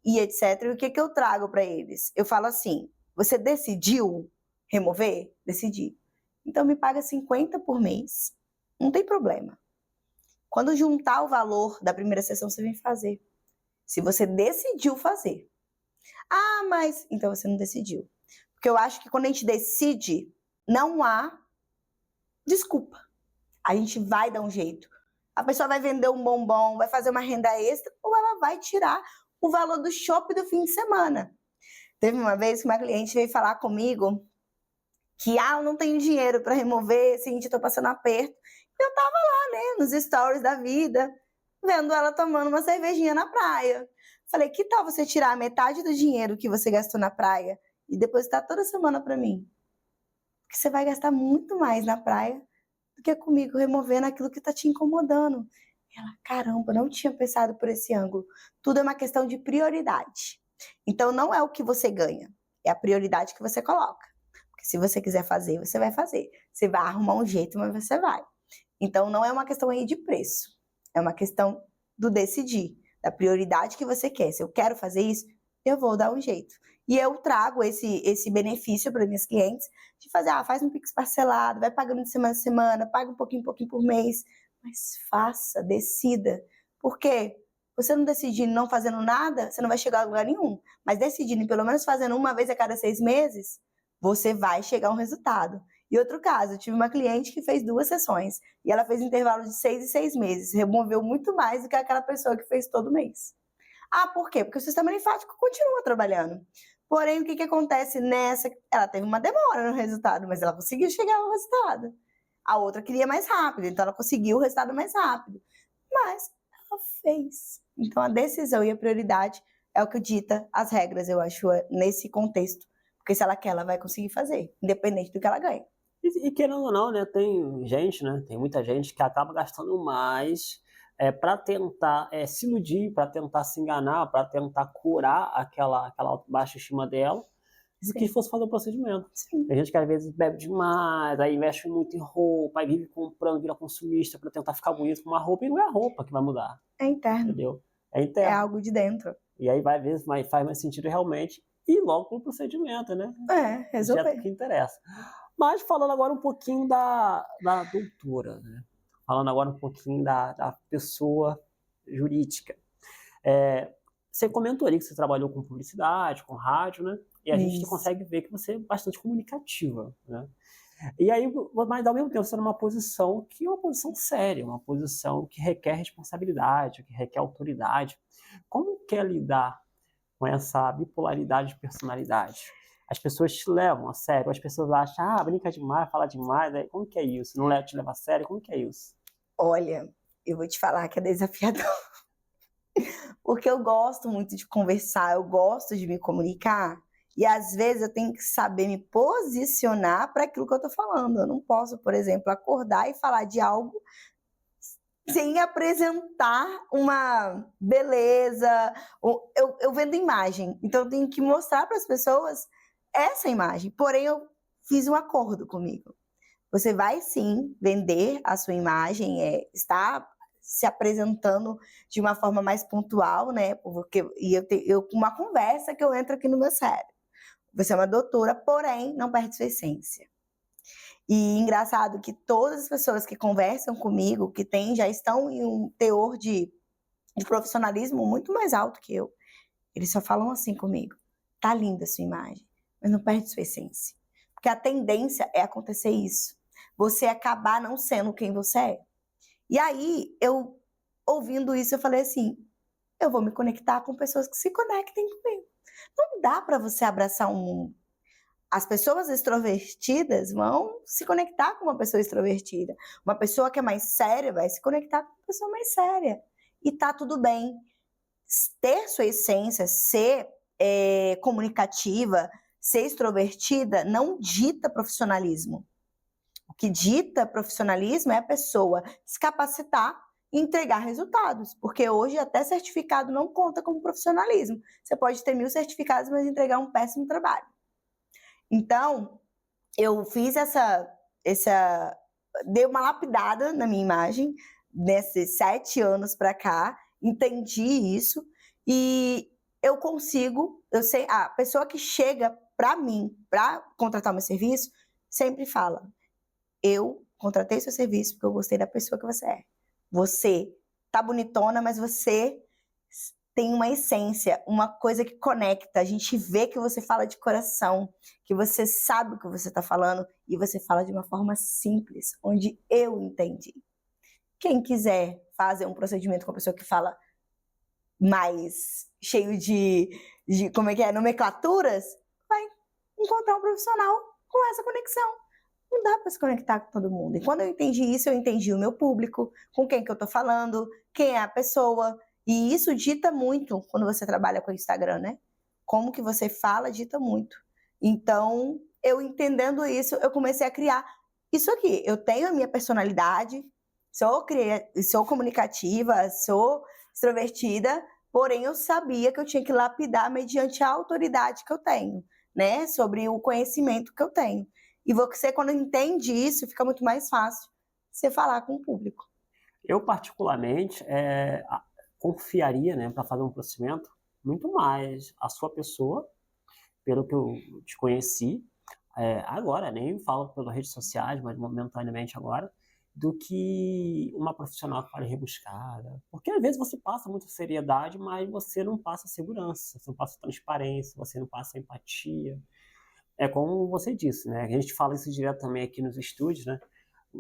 e etc. E o que eu trago para eles? Eu falo assim, você decidiu remover? Decidi. Então me paga 50 por mês. Não tem problema. Quando juntar o valor da primeira sessão, você vem fazer. Se você decidiu fazer. Ah, mas... Então você não decidiu. Porque eu acho que quando a gente decide, não há desculpa. A gente vai dar um jeito. A pessoa vai vender um bombom, vai fazer uma renda extra, ou ela vai tirar o valor do shopping do fim de semana. Teve uma vez que uma cliente veio falar comigo que eu não tenho dinheiro para remover, assim, eu tô passando aperto. Eu tava lá, né, nos stories da vida, vendo ela tomando uma cervejinha na praia. Falei, que tal você tirar metade do dinheiro que você gastou na praia e depositar toda semana para mim? Porque você vai gastar muito mais na praia do que comigo removendo aquilo que tá te incomodando. Ela, caramba, não tinha pensado por esse ângulo. Tudo é uma questão de prioridade. Então, não é o que você ganha, é a prioridade que você coloca. Porque se você quiser fazer, você vai fazer. Você vai arrumar um jeito, mas você vai. Então, não é uma questão aí de preço. É uma questão do decidir, da prioridade que você quer. Se eu quero fazer isso, eu vou dar um jeito. E eu trago esse benefício para minhas clientes de fazer, faz um Pix parcelado, vai pagando de semana a semana, paga um pouquinho por mês, mas faça, decida. Por quê? Você não decidindo, não fazendo nada, você não vai chegar a lugar nenhum. Mas decidindo, pelo menos fazendo uma vez a cada 6 meses, você vai chegar a um resultado. E outro caso, eu tive uma cliente que fez 2 sessões, e ela fez intervalo de 6 e 6 meses, removeu muito mais do que aquela pessoa que fez todo mês. Por quê? Porque o sistema linfático continua trabalhando. Porém, o que acontece nessa? Ela teve uma demora no resultado, mas ela conseguiu chegar ao resultado. A outra queria mais rápido, então ela conseguiu o resultado mais rápido. Mas ela fez. Então, a decisão e a prioridade é o que dita as regras, eu acho, nesse contexto. Porque se ela quer, ela vai conseguir fazer, independente do que ela ganha. E querendo ou não, né, tem gente, né, tem muita gente que acaba gastando mais para tentar se iludir, para tentar se enganar, para tentar curar aquela baixa estima dela, do que Sim. fosse fazer o procedimento. Sim. Tem gente que às vezes bebe demais, aí investe muito em roupa, aí vive comprando, vira consumista para tentar ficar bonito com uma roupa, e não é a roupa que vai mudar, É interno, entendeu? É é interno. algo de dentro. E aí vai ver, faz mais sentido realmente ir logo pro procedimento, né? Já Resolver. que interessa. Mas falando agora um pouquinho da doutora, né? Falando agora um pouquinho da pessoa jurídica. Você comentou ali que você trabalhou com publicidade, com rádio, né? E a gente Isso. consegue ver que você é bastante comunicativa, né? E aí, mas ao mesmo tempo, você está numa posição que é uma posição séria, uma posição que requer responsabilidade, que requer autoridade. Como que é lidar com essa bipolaridade de personalidade? As pessoas te levam a sério, as pessoas acham, brinca demais, fala demais, aí, como que é isso? Não te leva a sério, como que é isso? Olha, eu vou te falar que é desafiador. Porque eu gosto muito de conversar, eu gosto de me comunicar, e às vezes eu tenho que saber me posicionar para aquilo que eu tô falando. Eu não posso, por exemplo, acordar e falar de algo sem apresentar uma beleza. Eu vendo imagem, então eu tenho que mostrar para as pessoas essa imagem. Porém, eu fiz um acordo comigo. Você vai sim vender a sua imagem, está se apresentando de uma forma mais pontual, né? Porque eu com uma conversa que eu entro aqui no meu cérebro. Você é uma doutora, porém não perde sua essência. E engraçado que todas as pessoas que conversam comigo, que já estão em um teor de profissionalismo muito mais alto que eu, eles só falam assim comigo: tá linda a sua imagem, mas não perde sua essência. Porque a tendência é acontecer isso. Você acabar não sendo quem você é. E aí, eu, ouvindo isso, eu falei assim: eu vou me conectar com pessoas que se conectem comigo. Não dá para você abraçar um mundo. As pessoas extrovertidas vão se conectar com uma pessoa extrovertida. Uma pessoa que é mais séria vai se conectar com uma pessoa mais séria. E tá tudo bem. Ter sua essência, ser comunicativa, ser extrovertida, não dita profissionalismo. O que dita profissionalismo é a pessoa se capacitar e entregar resultados, porque hoje até certificado não conta como profissionalismo. Você pode ter 1000 certificados, mas entregar um péssimo trabalho. Então, eu fiz dei uma lapidada na minha imagem nesses 7 anos para cá, entendi isso e eu sei, a pessoa que chega para mim para contratar o meu serviço sempre fala: eu contratei seu serviço porque eu gostei da pessoa que você é. Você tá bonitona, mas você tem uma essência, uma coisa que conecta. A gente vê que você fala de coração, que você sabe o que você está falando e você fala de uma forma simples, onde eu entendi. Quem quiser fazer um procedimento com a pessoa que fala mais cheio de como é que é, nomenclaturas, vai encontrar um profissional com essa conexão. Não dá para se conectar com todo mundo. E quando eu entendi isso, eu entendi o meu público, com quem que eu tô falando, quem é a pessoa. E isso dita muito quando você trabalha com o Instagram, né? Como que você fala dita muito. Então, eu entendendo isso, eu comecei a criar isso aqui. Eu tenho a minha personalidade, sou comunicativa, sou extrovertida, porém eu sabia que eu tinha que lapidar mediante a autoridade que eu tenho, né? Sobre o conhecimento que eu tenho. E você, quando entende isso, fica muito mais fácil você falar com o público. Eu, particularmente, confiaria, né, para fazer um procedimento, muito mais a sua pessoa, pelo que eu te conheci, agora, nem falo pelas redes sociais, mas momentaneamente agora, do que uma profissional que fale rebuscada. Porque às vezes você passa muita seriedade, mas você não passa segurança, você não passa transparência, você não passa empatia. É como você disse, né? A gente fala isso direto também aqui nos estúdios, né?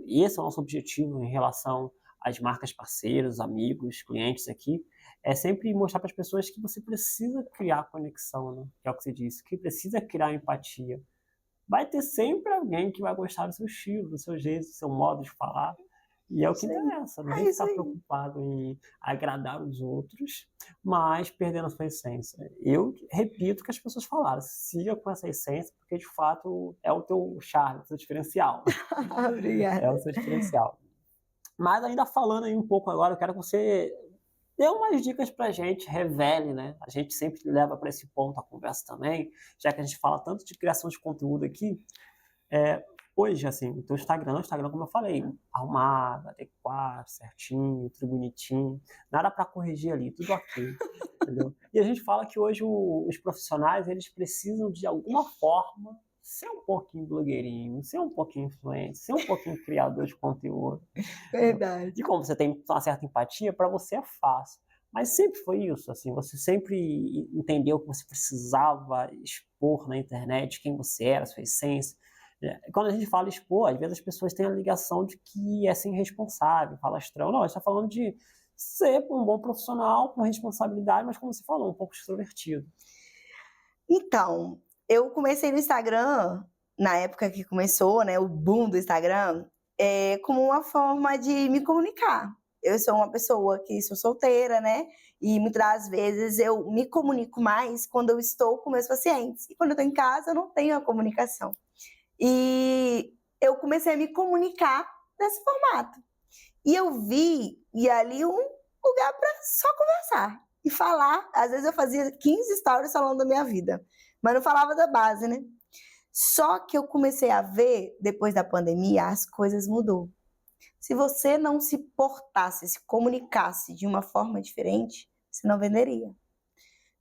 E esse é o nosso objetivo em relação às marcas parceiros, amigos, clientes aqui, é sempre mostrar para as pessoas que você precisa criar conexão, né? Que é o que você disse, que precisa criar empatia. Vai ter sempre alguém que vai gostar do seu estilo, do seu jeito, do seu modo de falar. E é o que Sim. interessa, não É tem que isso estar aí. preocupado em agradar os outros, mas perdendo a sua essência. Eu repito o que as pessoas falaram, siga com essa essência, porque de fato é o teu charme, o seu diferencial. É Obrigada. o seu diferencial. Mas ainda falando aí um pouco agora, eu quero que você dê umas dicas pra gente, revele, né? A gente sempre leva para esse ponto a conversa também, já que a gente fala tanto de criação de conteúdo aqui. Hoje, assim, o teu Instagram, como eu falei, arrumado, adequado, certinho, tudo bonitinho, nada para corrigir ali, tudo ok, entendeu? E a gente fala que hoje os profissionais, eles precisam de alguma forma ser um pouquinho blogueirinho, ser um pouquinho influente, ser um pouquinho criador de conteúdo. Verdade. E como você tem uma certa empatia, para você é fácil. Mas sempre foi isso, assim, você sempre entendeu que você precisava expor na internet quem você era, sua essência. Quando a gente fala expor, às vezes as pessoas têm a ligação de que é ser irresponsável, falastrão. Não, a gente está falando de ser um bom profissional, com responsabilidade, mas como você falou, um pouco extrovertido. Então, eu comecei no Instagram, na época que começou, né, o boom do Instagram, como uma forma de me comunicar. Eu sou uma pessoa que sou solteira, né? E muitas das vezes eu me comunico mais quando eu estou com meus pacientes. E quando eu estou em casa, eu não tenho a comunicação. E eu comecei a me comunicar nesse formato. E eu vi, e ali um lugar para só conversar e falar. Às vezes eu fazia 15 stories falando da minha vida, mas não falava da base, né? Só que eu comecei a ver, depois da pandemia, as coisas mudou. Se você não se portasse, se comunicasse de uma forma diferente, você não venderia.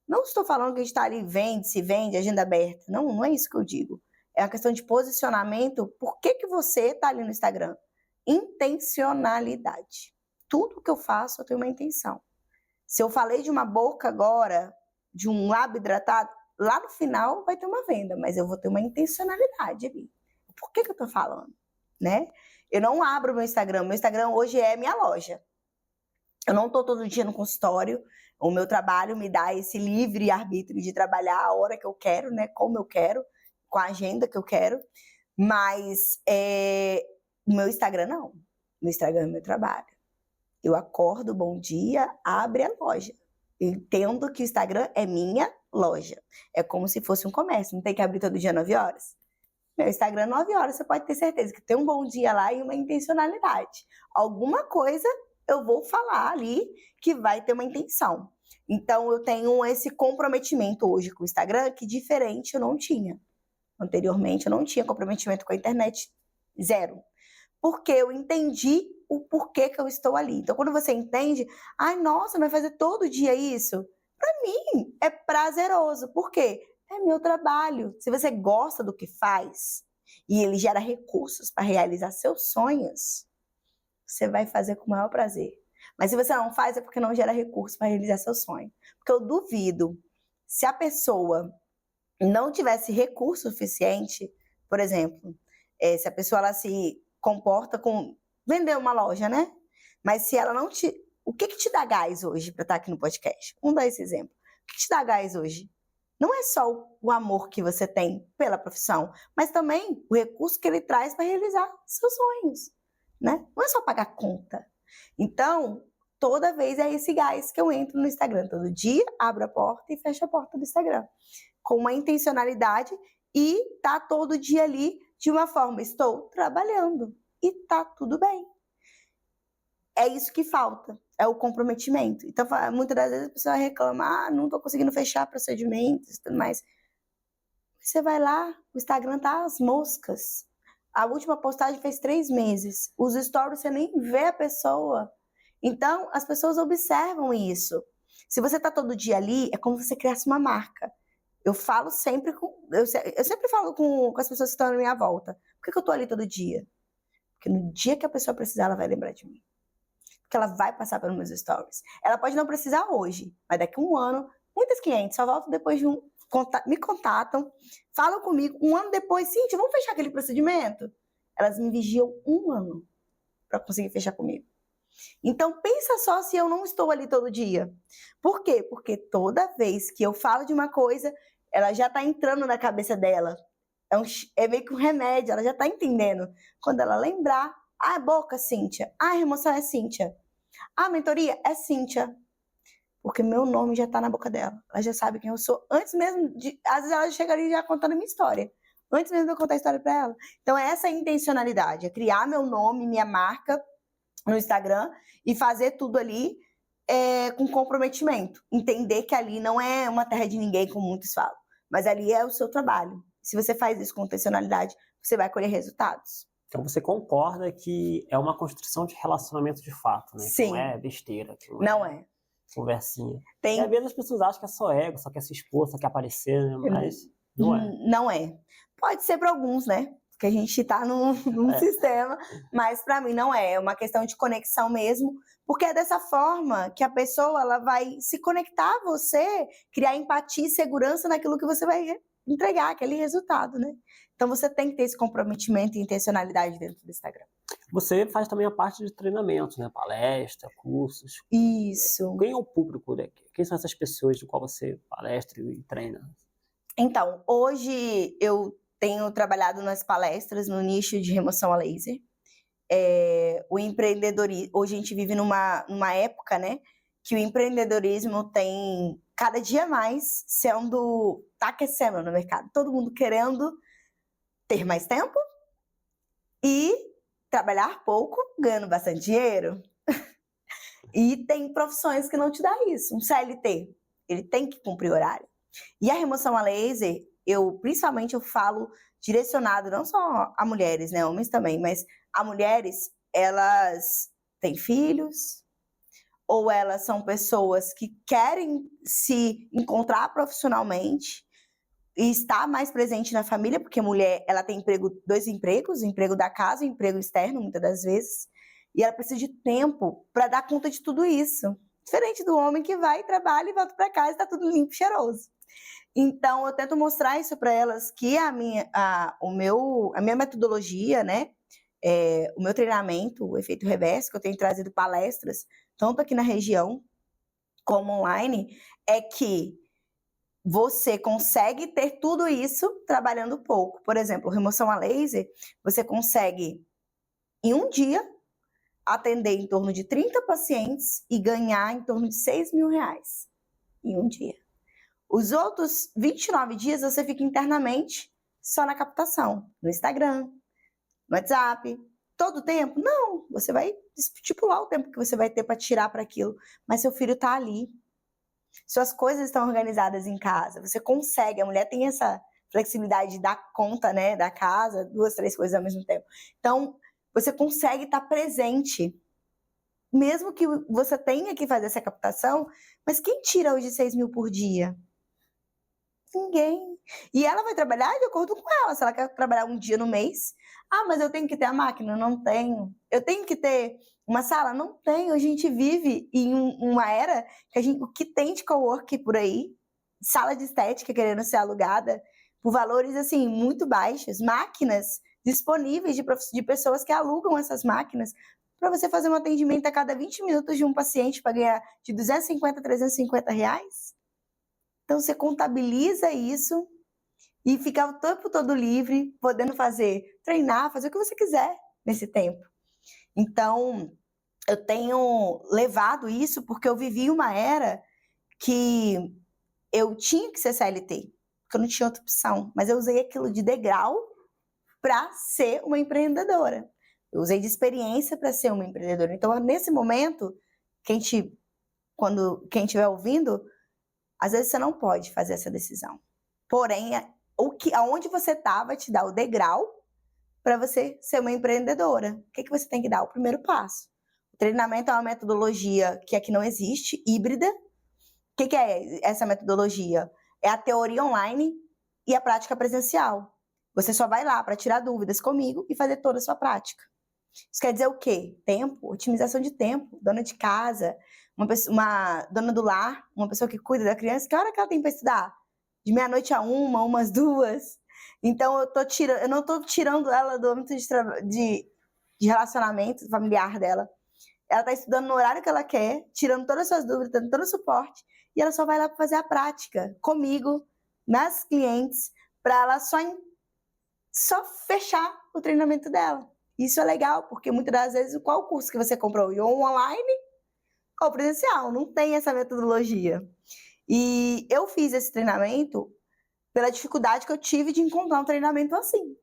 Não estou falando que a gente está ali, vende, se vende, agenda aberta. Não, não é isso que eu digo. É uma questão de posicionamento. Por que você está ali no Instagram? Intencionalidade. Tudo que eu faço, eu tenho uma intenção. Se eu falei de uma boca agora, de um lábio hidratado, lá no final vai ter uma venda, mas eu vou ter uma intencionalidade ali. Por que eu estou falando? Né? Eu não abro meu Instagram. Meu Instagram hoje é minha loja. Eu não estou todo dia no consultório. O meu trabalho me dá esse livre arbítrio de trabalhar a hora que eu quero, né? Como eu quero, com a agenda que eu quero. Mas o meu Instagram não. Meu Instagram é meu trabalho. Eu acordo, bom dia, abre a loja. Eu entendo que o Instagram é minha loja. É como se fosse um comércio. Não tem que abrir todo dia 9 horas? Meu Instagram, 9 horas, você pode ter certeza que tem um bom dia lá e uma intencionalidade. Alguma coisa eu vou falar ali que vai ter uma intenção. Então, eu tenho esse comprometimento hoje com o Instagram que diferente eu não tinha. Anteriormente, eu não tinha comprometimento com a internet, zero. Porque eu entendi o porquê que eu estou ali. Então, quando você entende, ai, nossa, vai fazer todo dia isso? Para mim, é prazeroso. Por quê? É meu trabalho. Se você gosta do que faz e ele gera recursos para realizar seus sonhos, você vai fazer com o maior prazer. Mas se você não faz, é porque não gera recursos para realizar seu sonho. Porque eu duvido, se a pessoa não tivesse recurso suficiente, por exemplo, se a pessoa ela se comporta com vender uma loja, né? Mas se ela não te... O que te dá gás hoje para estar aqui no podcast? Vamos dar esse exemplo. O que te dá gás hoje? Não é só o amor que você tem pela profissão, mas também o recurso que ele traz para realizar seus sonhos, né? Não é só pagar conta. Então, toda vez é esse gás que eu entro no Instagram. Todo dia, abro a porta e fecho a porta do Instagram. Com uma intencionalidade e tá todo dia ali de uma forma, estou trabalhando e tá tudo bem. É isso que falta, é o comprometimento. Então, muitas das vezes a pessoa reclama, não tô conseguindo fechar procedimentos e tudo mais. Você vai lá, o Instagram tá às moscas. A última postagem fez 3 meses. Os stories você nem vê a pessoa. Então, as pessoas observam isso. Se você tá todo dia ali, é como se você criasse uma marca. Eu falo sempre eu sempre falo com as pessoas que estão à minha volta. Por que eu tô ali todo dia? Porque no dia que a pessoa precisar, ela vai lembrar de mim. Porque ela vai passar pelos meus stories. Ela pode não precisar hoje, mas daqui a um ano, muitas clientes só voltam depois de me contatam, falam comigo, um ano depois, Cíntia, vamos fechar aquele procedimento? Elas me vigiam 1 ano para conseguir fechar comigo. Então, pensa só se eu não estou ali todo dia. Por quê? Porque toda vez que eu falo de uma coisa, ela já está entrando na cabeça dela. É meio que um remédio, ela já está entendendo. Quando ela lembrar, Ah, boca, Cíntia. Ah, remoção é Cíntia. Ah, mentoria é Cíntia. Porque meu nome já tá na boca dela. Ela já sabe quem eu sou. Antes mesmo de... Às vezes ela chega ali já contando a minha história. Antes mesmo de eu contar a história pra ela. Então, essa é a intencionalidade. É criar meu nome, minha marca no Instagram e fazer tudo ali com comprometimento. Entender que ali não é uma terra de ninguém, como muitos falam. Mas ali é o seu trabalho. Se você faz isso com intencionalidade, você vai colher resultados. Então você concorda que é uma construção de relacionamento de fato, né? Sim. Que não é besteira. Que Não é. Conversinha. Tem... E às vezes as pessoas acham que é só ego, só quer se expor, só quer aparecer, né? Mas não é. Não é. Pode ser para alguns, né? Porque a gente tá num sistema, mas para mim não é. É uma questão de conexão mesmo, porque é dessa forma que a pessoa ela vai se conectar a você, criar empatia e segurança naquilo que você vai entregar, aquele resultado, né? Então você tem que ter esse comprometimento e intencionalidade dentro do Instagram. Você faz também a parte de treinamento, né? Palestra, cursos. Isso. Quem é o público daqui? Quem são essas pessoas de qual você palestra e treina? Então, hoje eu tenho trabalhado nas palestras no nicho de remoção a laser. O empreendedorismo, hoje a gente vive numa época, né, que o empreendedorismo tem cada dia mais tá aquecendo no mercado. Todo mundo querendo ter mais tempo e trabalhar pouco, ganhando bastante dinheiro. E tem profissões que não te dá isso. Um CLT, ele tem que cumprir horário. E a remoção a laser, principalmente eu falo direcionado não só a mulheres, né, homens também, mas a mulheres, elas têm filhos, ou elas são pessoas que querem se encontrar profissionalmente e estar mais presente na família, porque mulher, ela tem dois empregos, o emprego da casa e o emprego externo, muitas das vezes, e ela precisa de tempo para dar conta de tudo isso. Diferente do homem que vai, trabalha e volta para casa e está tudo limpo e cheiroso. Então, eu tento mostrar isso para elas, que a minha metodologia, né, o meu treinamento, o efeito reverso, que eu tenho trazido palestras, tanto aqui na região como online, é que você consegue ter tudo isso trabalhando pouco. Por exemplo, remoção a laser, você consegue, em um dia, atender em torno de 30 pacientes e ganhar em torno de R$6 mil em um dia. Os outros 29 dias você fica internamente só na captação, no Instagram, no WhatsApp. Todo o tempo? Não, você vai estipular o tempo que você vai ter para tirar para aquilo, mas seu filho está ali. Suas coisas estão organizadas em casa, você consegue, a mulher tem essa flexibilidade de dar conta, né, da casa, 2, 3 coisas ao mesmo tempo. Então, você consegue estar presente, mesmo que você tenha que fazer essa captação, mas quem tira hoje 6 mil por dia? Ninguém. E ela vai trabalhar de acordo com ela. Se ela quer trabalhar um dia no mês, mas eu tenho que ter a máquina? Não tenho. Eu tenho que ter uma sala? Não tenho. A gente vive em uma era que o que tem de cowork por aí, sala de estética querendo ser alugada, por valores assim muito baixos, máquinas disponíveis de pessoas que alugam essas máquinas para você fazer um atendimento a cada 20 minutos de um paciente para ganhar de R$250 a R$350. Então, você contabiliza isso e fica o tempo todo livre, podendo treinar, fazer o que você quiser nesse tempo. Então, eu tenho levado isso porque eu vivi uma era que eu tinha que ser CLT, porque eu não tinha outra opção, mas eu usei aquilo de degrau para ser uma empreendedora. Eu usei de experiência para ser uma empreendedora. Então, nesse momento, quem estiver ouvindo, às vezes você não pode fazer essa decisão. Porém, aonde você está vai te dar o degrau para você ser uma empreendedora. O que você tem que dar? O primeiro passo. O treinamento é uma metodologia que aqui não existe, híbrida. O que é essa metodologia? É a teoria online e a prática presencial. Você só vai lá para tirar dúvidas comigo e fazer toda a sua prática. Isso quer dizer o quê? Tempo, otimização de tempo, dona de casa, uma dona do lar, uma pessoa que cuida da criança, que hora que ela tem para estudar? De meia-noite a umas 2. Então, eu não estou tirando ela do âmbito de relacionamento familiar dela. Ela está estudando no horário que ela quer, tirando todas as suas dúvidas, dando todo o suporte, e ela só vai lá para fazer a prática comigo, nas clientes, para ela só fechar o treinamento dela. Isso é legal, porque muitas das vezes, qual curso que você comprou? Ou online ou presencial, não tem essa metodologia. E eu fiz esse treinamento pela dificuldade que eu tive de encontrar um treinamento assim.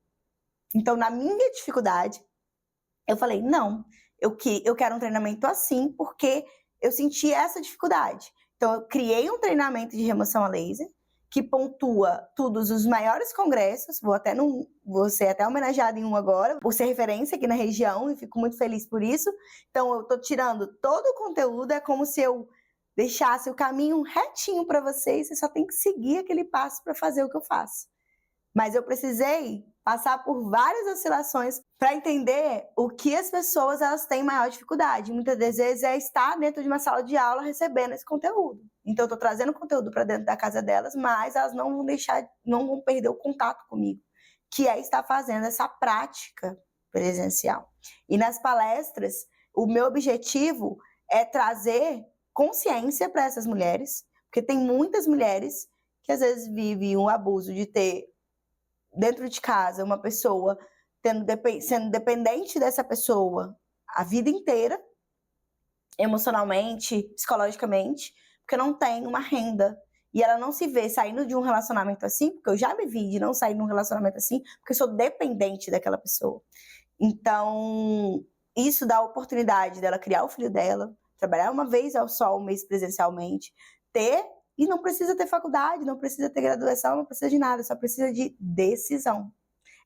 Então, na minha dificuldade, eu falei, não, eu quero um treinamento assim, porque eu senti essa dificuldade. Então, eu criei um treinamento de remoção a laser, que pontua todos os maiores congressos, vou ser até homenageada em um agora, por ser referência aqui na região, e fico muito feliz por isso. Então, eu estou tirando todo o conteúdo, é como se eu deixasse o caminho retinho para vocês, você só tem que seguir aquele passo para fazer o que eu faço. Mas eu precisei passar por várias oscilações para entender o que as pessoas elas têm maior dificuldade. Muitas das vezes é estar dentro de uma sala de aula recebendo esse conteúdo. Então, eu estou trazendo conteúdo para dentro da casa delas, mas elas não vão perder o contato comigo, que é estar fazendo essa prática presencial. E nas palestras, o meu objetivo é trazer consciência para essas mulheres, porque tem muitas mulheres que às vezes vivem um abuso de ter dentro de casa uma pessoa sendo dependente dessa pessoa a vida inteira, emocionalmente, psicologicamente, porque não tem uma renda. E ela não se vê saindo de um relacionamento assim, porque eu já me vi de não sair de um relacionamento assim, porque eu sou dependente daquela pessoa. Então, isso dá a oportunidade dela criar o filho dela, trabalhar uma vez só um mês presencialmente, e não precisa ter faculdade, não precisa ter graduação, não precisa de nada, só precisa de decisão.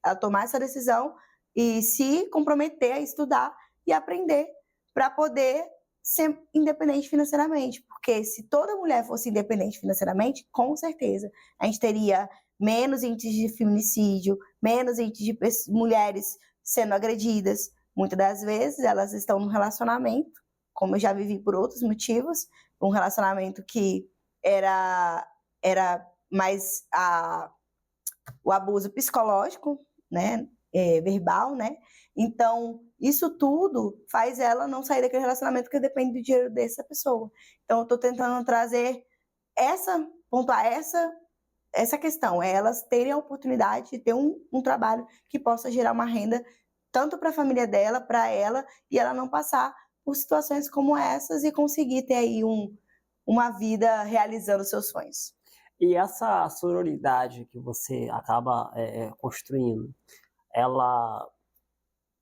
Ela tomar essa decisão e se comprometer a estudar e aprender para poder ser independente financeiramente. Porque se toda mulher fosse independente financeiramente, com certeza, a gente teria menos índices de feminicídio, menos índices de mulheres sendo agredidas. Muitas das vezes elas estão num relacionamento, como eu já vivi por outros motivos, um relacionamento que era mais o abuso psicológico, né, verbal, né? Então, isso tudo faz ela não sair daquele relacionamento que depende do dinheiro dessa pessoa. Então, eu estou tentando trazer pontuar essa questão, é elas terem a oportunidade de ter um trabalho que possa gerar uma renda tanto para a família dela, para ela, e ela não passar por situações como essas e conseguir ter aí uma vida realizando seus sonhos. E essa sororidade que você acaba construindo, ela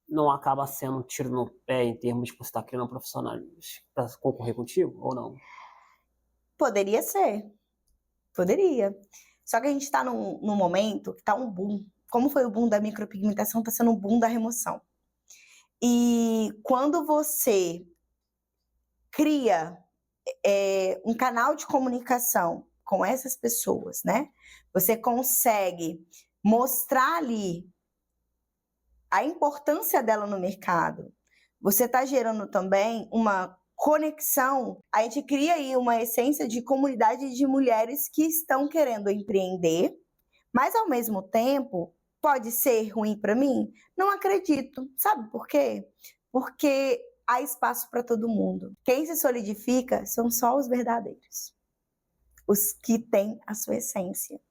não acaba sendo um tiro no pé em termos de você estar criando profissionais para concorrer contigo, ou não? Poderia ser. Poderia. Só que a gente está num momento que está um boom. Como foi o boom da micropigmentação, está sendo um boom da remoção. E quando você cria um canal de comunicação com essas pessoas, né? Você consegue mostrar ali a importância dela no mercado. Você está gerando também uma conexão. A gente cria aí uma essência de comunidade de mulheres que estão querendo empreender, mas ao mesmo tempo pode ser ruim para mim? Não acredito. Sabe por quê? Porque há espaço para todo mundo. Quem se solidifica são só os verdadeiros, os que têm a sua essência.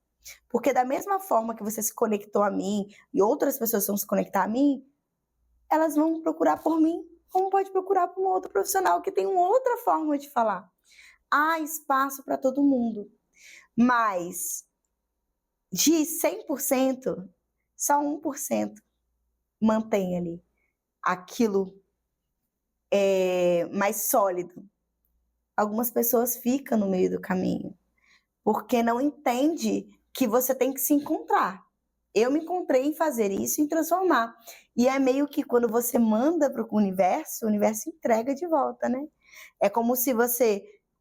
Porque da mesma forma que você se conectou a mim e outras pessoas vão se conectar a mim, elas vão procurar por mim, como pode procurar por um outro profissional que tem uma outra forma de falar. Há espaço para todo mundo, mas de 100%, só 1% mantém ali aquilo mais sólido. Algumas pessoas ficam no meio do caminho, porque não entende que você tem que se encontrar. Eu me encontrei em fazer isso, em transformar. E é meio que quando você manda para o universo entrega de volta, né? É como se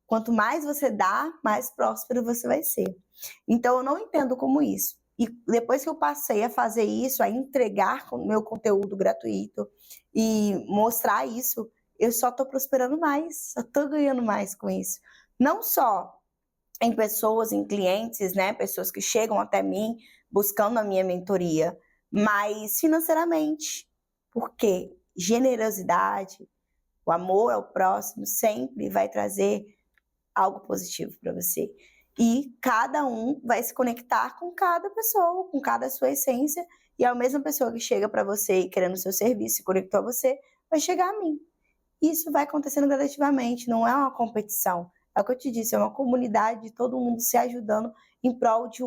quanto mais você dá, mais próspero você vai ser. Então, eu não entendo como isso. E depois que eu passei a fazer isso, a entregar o meu conteúdo gratuito e mostrar isso, eu só estou prosperando mais, só estou ganhando mais com isso. Não só em pessoas, em clientes, né? Pessoas que chegam até mim buscando a minha mentoria, mas financeiramente. Porque generosidade, o amor ao próximo sempre vai trazer algo positivo para você. E cada um vai se conectar com cada pessoa, com cada sua essência, E a mesma pessoa que chega para você querendo o seu serviço, se conectou a você, vai chegar a mim. Isso vai acontecendo gradativamente, não é uma competição. É o que eu te disse, é uma comunidade de todo mundo se ajudando em prol de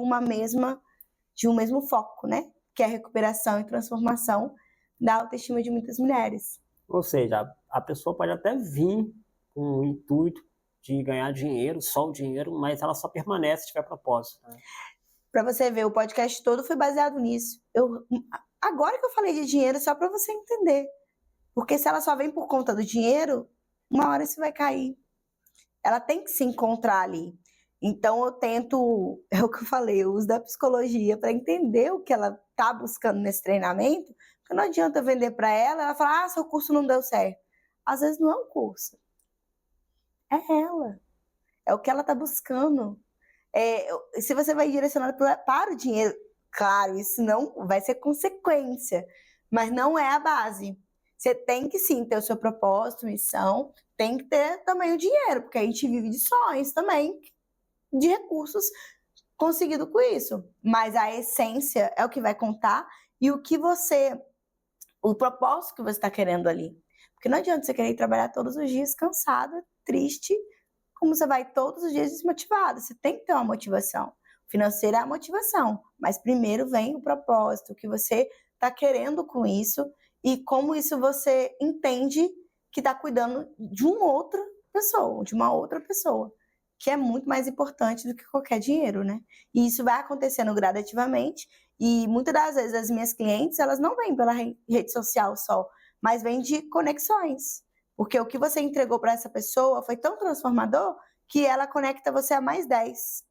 de um mesmo foco, né? Que é a recuperação e transformação da autoestima de muitas mulheres. Ou seja, a pessoa pode até vir com o intuito de ganhar dinheiro, só o dinheiro, mas ela só permanece se tiver propósito. Né? Para você ver, o podcast todo foi baseado nisso. Agora que eu falei de dinheiro, só para você entender. Porque se ela só vem por conta do dinheiro, uma hora isso vai cair. Ela tem que se encontrar ali. Então eu tento, é o que eu falei, eu uso da psicologia para entender o que ela está buscando nesse treinamento, porque não adianta eu vender para ela falar, seu curso não deu certo. Às vezes não é um curso. É ela. É o que ela está buscando. Se você vai direcionando para o dinheiro, claro, isso não vai ser consequência, mas não é a base. Você tem que sim ter o seu propósito, missão, tem que ter também o dinheiro, porque a gente vive de sonhos também, de recursos conseguido com isso. Mas a essência é o que vai contar e o propósito que você está querendo ali. Porque não adianta você querer ir trabalhar todos os dias cansada, triste, como você vai todos os dias desmotivado. Você tem que ter uma motivação. O financeiro é a motivação, mas primeiro vem o propósito, o que você está querendo com isso e como isso você entende que está cuidando de uma outra pessoa, que é muito mais importante do que qualquer dinheiro, né? E isso vai acontecendo gradativamente e muitas das vezes as minhas clientes, elas não vêm pela rede social só, mas vêm de conexões. Porque o que você entregou para essa pessoa foi tão transformador que ela conecta você a mais 10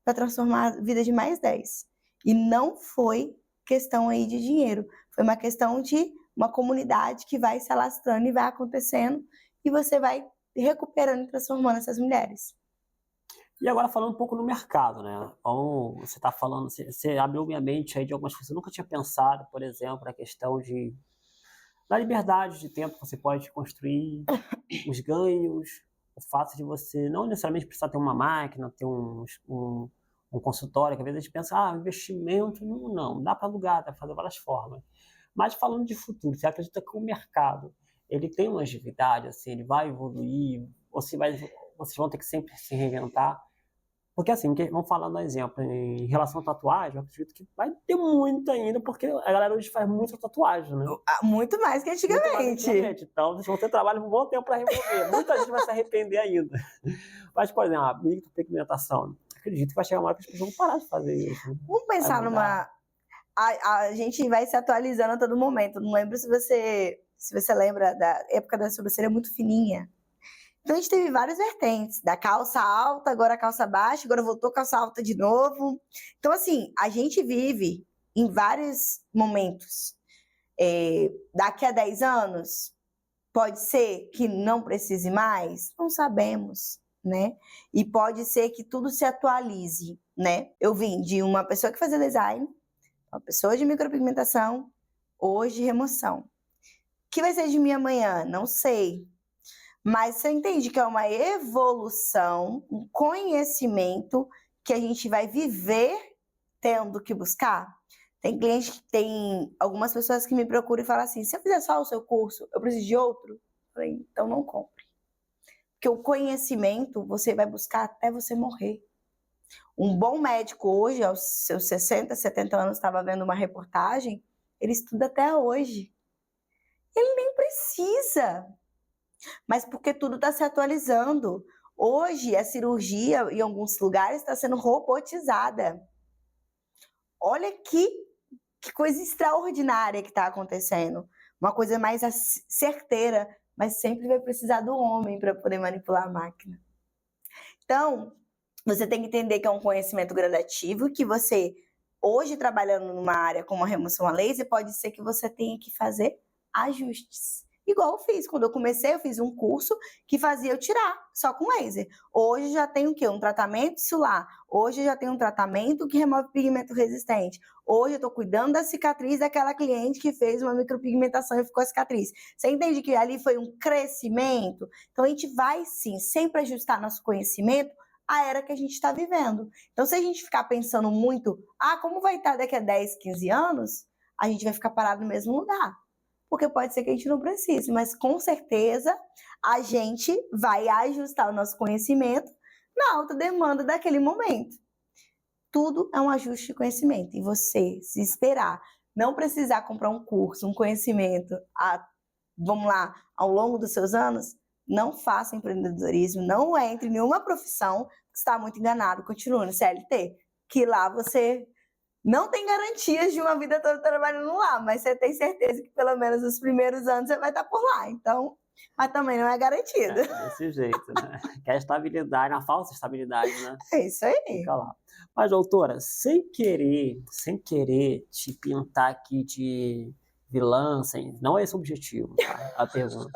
para transformar a vida de mais 10. E não foi questão aí de dinheiro, foi uma questão de uma comunidade que vai se alastrando e vai acontecendo e você vai recuperando e transformando essas mulheres. E agora falando um pouco no mercado, né? Então, você está falando, você abriu minha mente aí de algumas coisas que eu nunca tinha pensado, por exemplo, a questão da liberdade de tempo que você pode construir, os ganhos, o fato de você não necessariamente precisar ter uma máquina, ter um consultório, que às vezes a gente pensa, investimento, não, dá para alugar, dá para fazer várias formas. Mas falando de futuro, você acredita que o mercado ele tem uma agilidade, assim, ele vai evoluir, ou vocês vão ter que sempre se reinventar? Porque assim, vamos falar no exemplo, em relação à tatuagem, eu acredito que vai ter muito ainda, porque a galera hoje faz muita tatuagem, né? Muito mais que antigamente. Então, vocês vão ter trabalho um bom tempo para remover. Muita gente vai se arrepender ainda. Mas, por exemplo, a micropigmentação, acredito que vai chegar uma hora que as pessoas vão parar de fazer isso. Vamos pensar numa... A gente vai se atualizando a todo momento. Não lembro se você lembra da época da sobrancelha muito fininha. Então, a gente teve várias vertentes, da calça alta, agora a calça baixa, agora voltou a calça alta de novo. Então, assim, a gente vive em vários momentos. Daqui a 10 anos, pode ser que não precise mais? Não sabemos, né? E pode ser que tudo se atualize, né? Eu vim de uma pessoa que fazia design, uma pessoa de micropigmentação, hoje remoção. O que vai ser de mim amanhã? Não sei. Mas você entende que é uma evolução, um conhecimento que a gente vai viver tendo que buscar? Tem algumas pessoas que me procuram e falam assim, se eu fizer só o seu curso, eu preciso de outro? Eu falei, então não compre. Porque o conhecimento você vai buscar até você morrer. Um bom médico hoje, aos seus 60, 70 anos, estava vendo uma reportagem, ele estuda até hoje. Ele nem precisa. Mas porque tudo está se atualizando. Hoje, a cirurgia, em alguns lugares, está sendo robotizada. Olha que coisa extraordinária que está acontecendo. Uma coisa mais certeira, mas sempre vai precisar do homem para poder manipular a máquina. Então, você tem que entender que é um conhecimento gradativo, que você, hoje, trabalhando numa área como a remoção a laser, pode ser que você tenha que fazer ajustes. Igual eu fiz, quando eu comecei, eu fiz um curso que fazia eu tirar só com laser. Hoje já tem o quê? Um tratamento solar. Hoje já tem um tratamento que remove pigmento resistente. Hoje eu estou cuidando da cicatriz daquela cliente que fez uma micropigmentação e ficou a cicatriz. Você entende que ali foi um crescimento? Então a gente vai sim sempre ajustar nosso conhecimento à era que a gente está vivendo. Então se a gente ficar pensando muito, como vai estar daqui a 10, 15 anos? a gente vai ficar parado no mesmo lugar. Porque pode ser que a gente não precise, mas com certeza a gente vai ajustar o nosso conhecimento na alta demanda daquele momento. Tudo é um ajuste de conhecimento. E você se esperar, não precisar comprar um curso, um conhecimento, vamos lá, ao longo dos seus anos, não faça empreendedorismo, não entre em nenhuma profissão que está muito enganado, continue no CLT, que lá você não tem garantias de uma vida toda trabalhando lá, mas você tem certeza que pelo menos os primeiros anos você vai estar por lá, então, mas também não é garantido. É desse jeito, né? Que é a estabilidade, a falsa estabilidade, né? É isso aí. Fica lá. Mas, doutora, sem querer te pintar aqui de vilã, não é esse o objetivo, tá? A pergunta.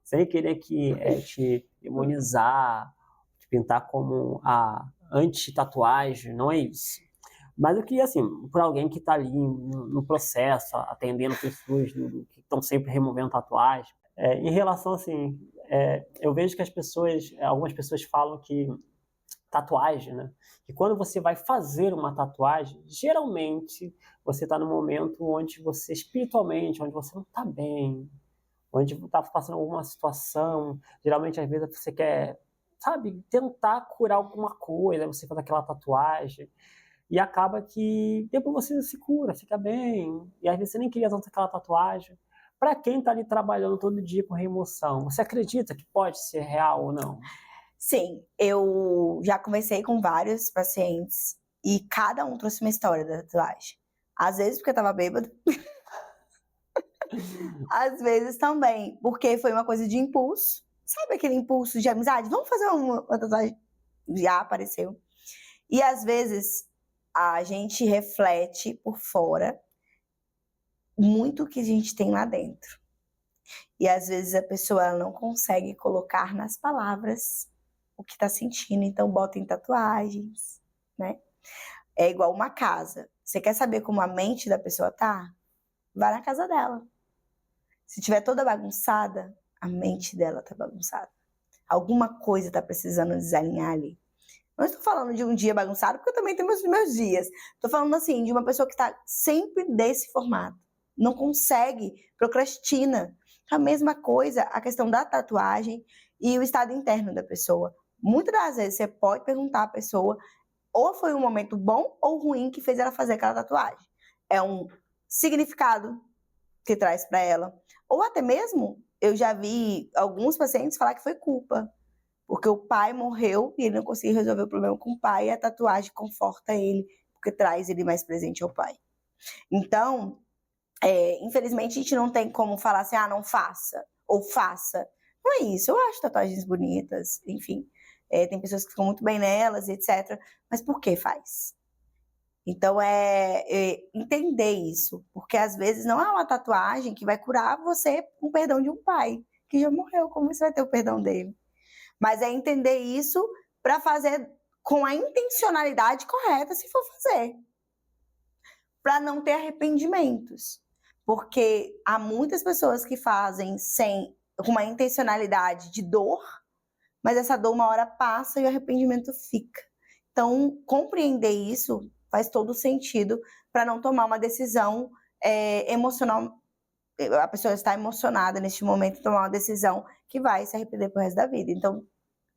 Sem querer te imunizar, te pintar como a anti-tatuagem, não é isso. Mas eu queria, assim, por alguém que está ali no processo, atendendo pessoas que estão sempre removendo tatuagem, em relação, assim, eu vejo que algumas pessoas falam que tatuagem, né? Que quando você vai fazer uma tatuagem, geralmente você está num momento onde você, espiritualmente, onde você não está bem, onde está passando alguma situação, geralmente, às vezes, você quer, sabe, tentar curar alguma coisa, você faz aquela tatuagem, e acaba que depois você se cura, fica bem, e às vezes você nem queria tanto aquela tatuagem. Para quem está ali trabalhando todo dia com remoção, você acredita que pode ser real ou não? Sim, eu já conversei com vários pacientes e cada um trouxe uma história da tatuagem. Às vezes porque estava bêbado, às vezes também porque foi uma coisa de impulso. Sabe aquele impulso de amizade? Vamos fazer uma tatuagem? Já apareceu. E às vezes a gente reflete por fora muito o que a gente tem lá dentro. E às vezes a pessoa ela não consegue colocar nas palavras o que está sentindo, então bota em tatuagens, né? É igual uma casa. Você quer saber como a mente da pessoa tá? Vai na casa dela. Se tiver toda bagunçada, a mente dela tá bagunçada. Alguma coisa tá precisando desalinhar ali. Não estou falando de um dia bagunçado, porque eu também tenho meus dias. Estou falando, assim, de uma pessoa que está sempre desse formato. Não consegue, procrastina. A mesma coisa, a questão da tatuagem e o estado interno da pessoa. Muitas das vezes você pode perguntar à pessoa ou foi um momento bom ou ruim que fez ela fazer aquela tatuagem. É um significado que traz para ela. Ou até mesmo, eu já vi alguns pacientes falar que foi culpa. Porque o pai morreu e ele não conseguiu resolver o problema com o pai, e a tatuagem conforta ele, porque traz ele mais presente ao pai. Então, infelizmente, a gente não tem como falar assim, não faça, ou faça. Não é isso, eu acho tatuagens bonitas, enfim. Tem pessoas que ficam muito bem nelas, etc. Mas por que faz? Então, entender isso. Porque, às vezes, não é uma tatuagem que vai curar você com o perdão de um pai, que já morreu, como você vai ter o perdão dele? Mas é entender isso para fazer com a intencionalidade correta, se for fazer. Para não ter arrependimentos. Porque há muitas pessoas que fazem com uma intencionalidade de dor, mas essa dor uma hora passa e o arrependimento fica. Então, compreender isso faz todo sentido para não tomar uma decisão emocional. A pessoa está emocionada neste momento e tomar uma decisão que vai se arrepender pro resto da vida. Então,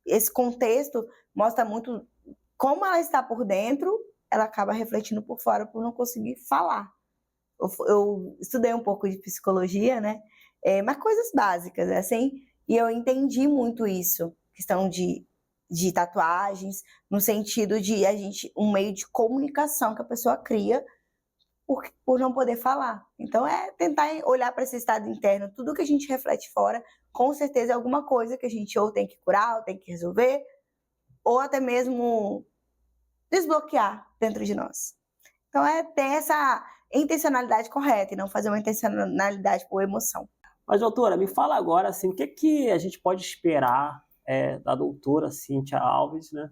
esse contexto mostra muito como ela está por dentro, ela acaba refletindo por fora por não conseguir falar. Eu estudei um pouco de psicologia, né? Mas coisas básicas, assim, e eu entendi muito isso, questão de tatuagens, no sentido de um meio de comunicação que a pessoa cria por não poder falar. Então, tentar olhar para esse estado interno, tudo que a gente reflete fora, com certeza é alguma coisa que a gente ou tem que curar, ou tem que resolver, ou até mesmo desbloquear dentro de nós. Então, ter essa intencionalidade correta e não fazer uma intencionalidade por emoção. Mas, doutora, me fala agora, assim, o que a gente pode esperar da doutora Cíntia Alves, né?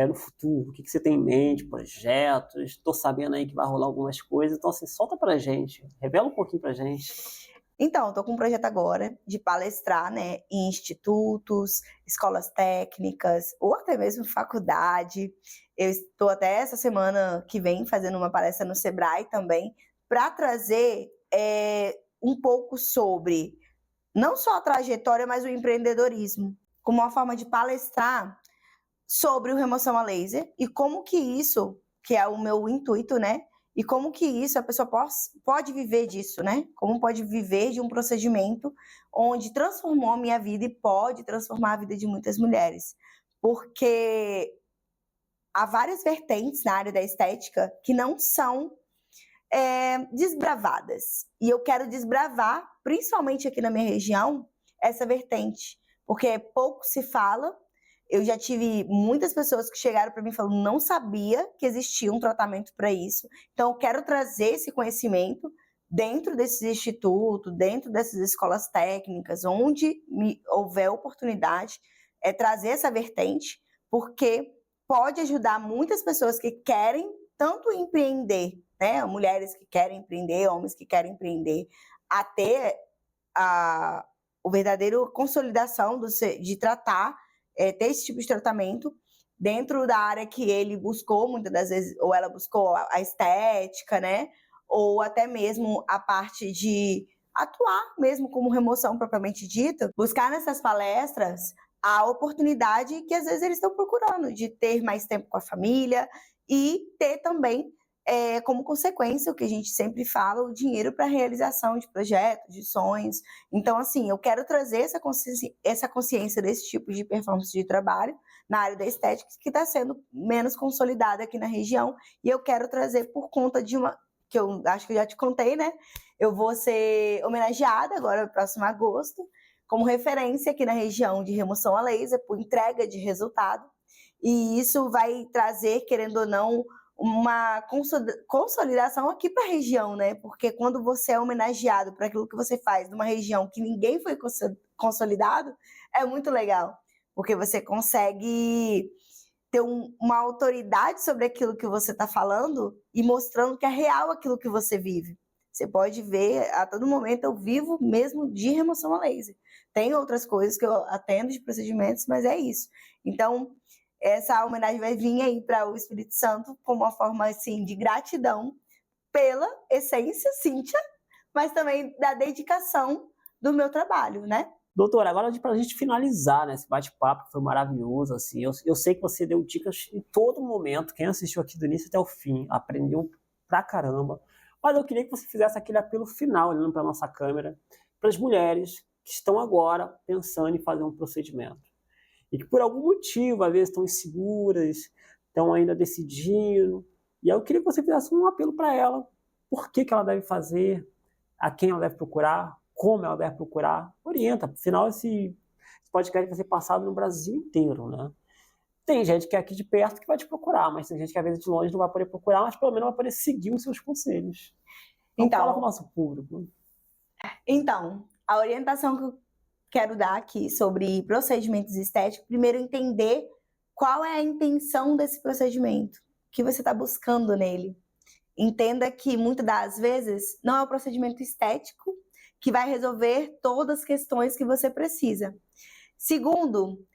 No futuro, o que você tem em mente, projetos, estou sabendo aí que vai rolar algumas coisas, então assim, solta pra gente, revela um pouquinho pra gente. Então, estou com um projeto agora de palestrar, né, em institutos, escolas técnicas, ou até mesmo faculdade. Eu estou até essa semana que vem fazendo uma palestra no Sebrae também, para trazer um pouco sobre não só a trajetória, mas o empreendedorismo, como uma forma de palestrar sobre o remoção a laser e como que isso, que é o meu intuito, né? E como que isso a pessoa pode viver disso, né? Como pode viver de um procedimento onde transformou a minha vida e pode transformar a vida de muitas mulheres. Porque há várias vertentes na área da estética que não são desbravadas. E eu quero desbravar, principalmente aqui na minha região, essa vertente. Porque pouco se fala. Eu já tive muitas pessoas que chegaram para mim falando não sabia que existia um tratamento para isso. Então, eu quero trazer esse conhecimento dentro desses institutos, dentro dessas escolas técnicas, onde houver oportunidade, trazer essa vertente, porque pode ajudar muitas pessoas que querem tanto empreender, né? Mulheres que querem empreender, homens que querem empreender, a ter a verdadeira consolidação de tratar, ter esse tipo de tratamento dentro da área que ele buscou, muitas das vezes, ou ela buscou a estética, né? Ou até mesmo a parte de atuar mesmo como remoção propriamente dita, buscar nessas palestras a oportunidade que às vezes eles estão procurando de ter mais tempo com a família e ter também como consequência, o que a gente sempre fala, o dinheiro para a realização de projetos, de sonhos. Então, assim, eu quero trazer essa consciência desse tipo de performance de trabalho na área da estética, que está sendo menos consolidada aqui na região, e eu quero trazer por conta de uma, que eu acho que eu já te contei, né? Eu vou ser homenageada agora, no próximo agosto, como referência aqui na região de remoção a laser, por entrega de resultado, e isso vai trazer, querendo ou não, uma consolidação aqui para a região, né? Porque quando você é homenageado por aquilo que você faz numa região que ninguém foi consolidado, é muito legal, porque você consegue ter uma autoridade sobre aquilo que você está falando e mostrando que é real aquilo que você vive. Você pode ver, a todo momento eu vivo mesmo de remoção a laser. Tem outras coisas que eu atendo de procedimentos, mas é isso. Então, essa homenagem vai vir aí para o Espírito Santo como uma forma assim de gratidão pela essência Cíntia, mas também da dedicação do meu trabalho, né? Doutora, agora para a gente finalizar, né, esse bate-papo foi maravilhoso, assim, eu sei que você deu dicas em todo momento, quem assistiu aqui do início até o fim, aprendeu pra caramba, mas eu queria que você fizesse aquele apelo final, olhando para a nossa câmera, para as mulheres que estão agora pensando em fazer um procedimento, e que por algum motivo, às vezes, estão inseguras, estão ainda decidindo, e aí eu queria que você fizesse um apelo para ela, por que ela deve fazer, a quem ela deve procurar, como ela deve procurar, orienta, afinal esse podcast vai ser passado no Brasil inteiro, né? Tem gente que é aqui de perto que vai te procurar, mas tem gente que às vezes de longe não vai poder procurar, mas pelo menos vai poder seguir os seus conselhos. Então fala com o nosso público. Então, a orientação que eu quero dar aqui sobre procedimentos estéticos, primeiro entender qual é a intenção desse procedimento, o que você está buscando nele. Entenda que muitas das vezes não é o procedimento estético que vai resolver todas as questões que você precisa. Segundo,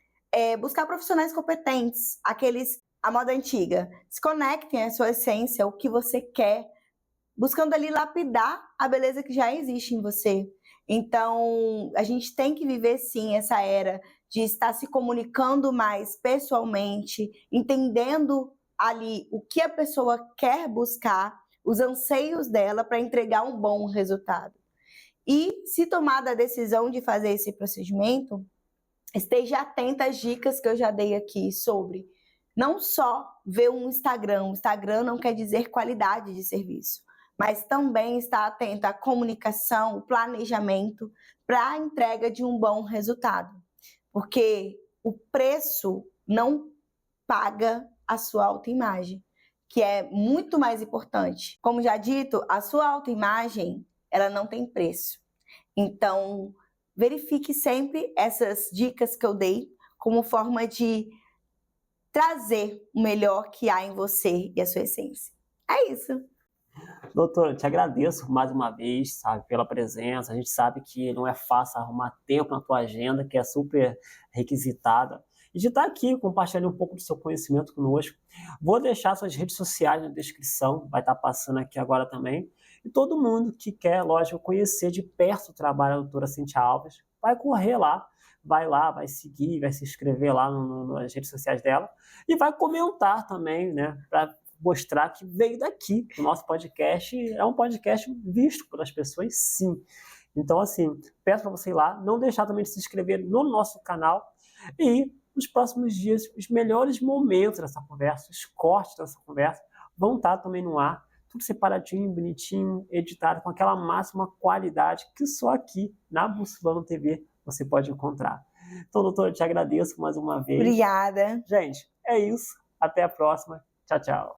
buscar profissionais competentes, aqueles, a moda antiga. Se conectem à sua essência, o que você quer, buscando ali lapidar a beleza que já existe em você. Então, a gente tem que viver, sim, essa era de estar se comunicando mais pessoalmente, entendendo ali o que a pessoa quer buscar, os anseios dela para entregar um bom resultado. E, se tomar a decisão de fazer esse procedimento, esteja atenta às dicas que eu já dei aqui sobre não só ver um Instagram. O Instagram não quer dizer qualidade de serviço, mas também estar atento à comunicação, o planejamento para a entrega de um bom resultado. Porque o preço não paga a sua autoimagem, que é muito mais importante. Como já dito, a sua autoimagem, ela não tem preço. Então, verifique sempre essas dicas que eu dei como forma de trazer o melhor que há em você e a sua essência. É isso. Doutora, eu te agradeço mais uma vez, sabe, pela presença. A gente sabe que não é fácil arrumar tempo na tua agenda, que é super requisitada. E de estar aqui compartilhando um pouco do seu conhecimento conosco. Vou deixar suas redes sociais na descrição, vai estar passando aqui agora também. E todo mundo que quer, lógico, conhecer de perto o trabalho da doutora Cíntia Alves, vai correr lá, vai seguir, vai se inscrever lá nas redes sociais dela e vai comentar também, né, para mostrar que veio daqui. O nosso podcast é um podcast visto pelas pessoas, sim. Então, assim, peço para você ir lá, não deixar também de se inscrever no nosso canal e nos próximos dias, os melhores momentos dessa conversa, os cortes dessa conversa vão estar também no ar, tudo separadinho, bonitinho, editado, com aquela máxima qualidade que só aqui na Mussulano TV você pode encontrar. Então, doutora, eu te agradeço mais uma vez. Obrigada. Gente, é isso. Até a próxima. Tchau, tchau.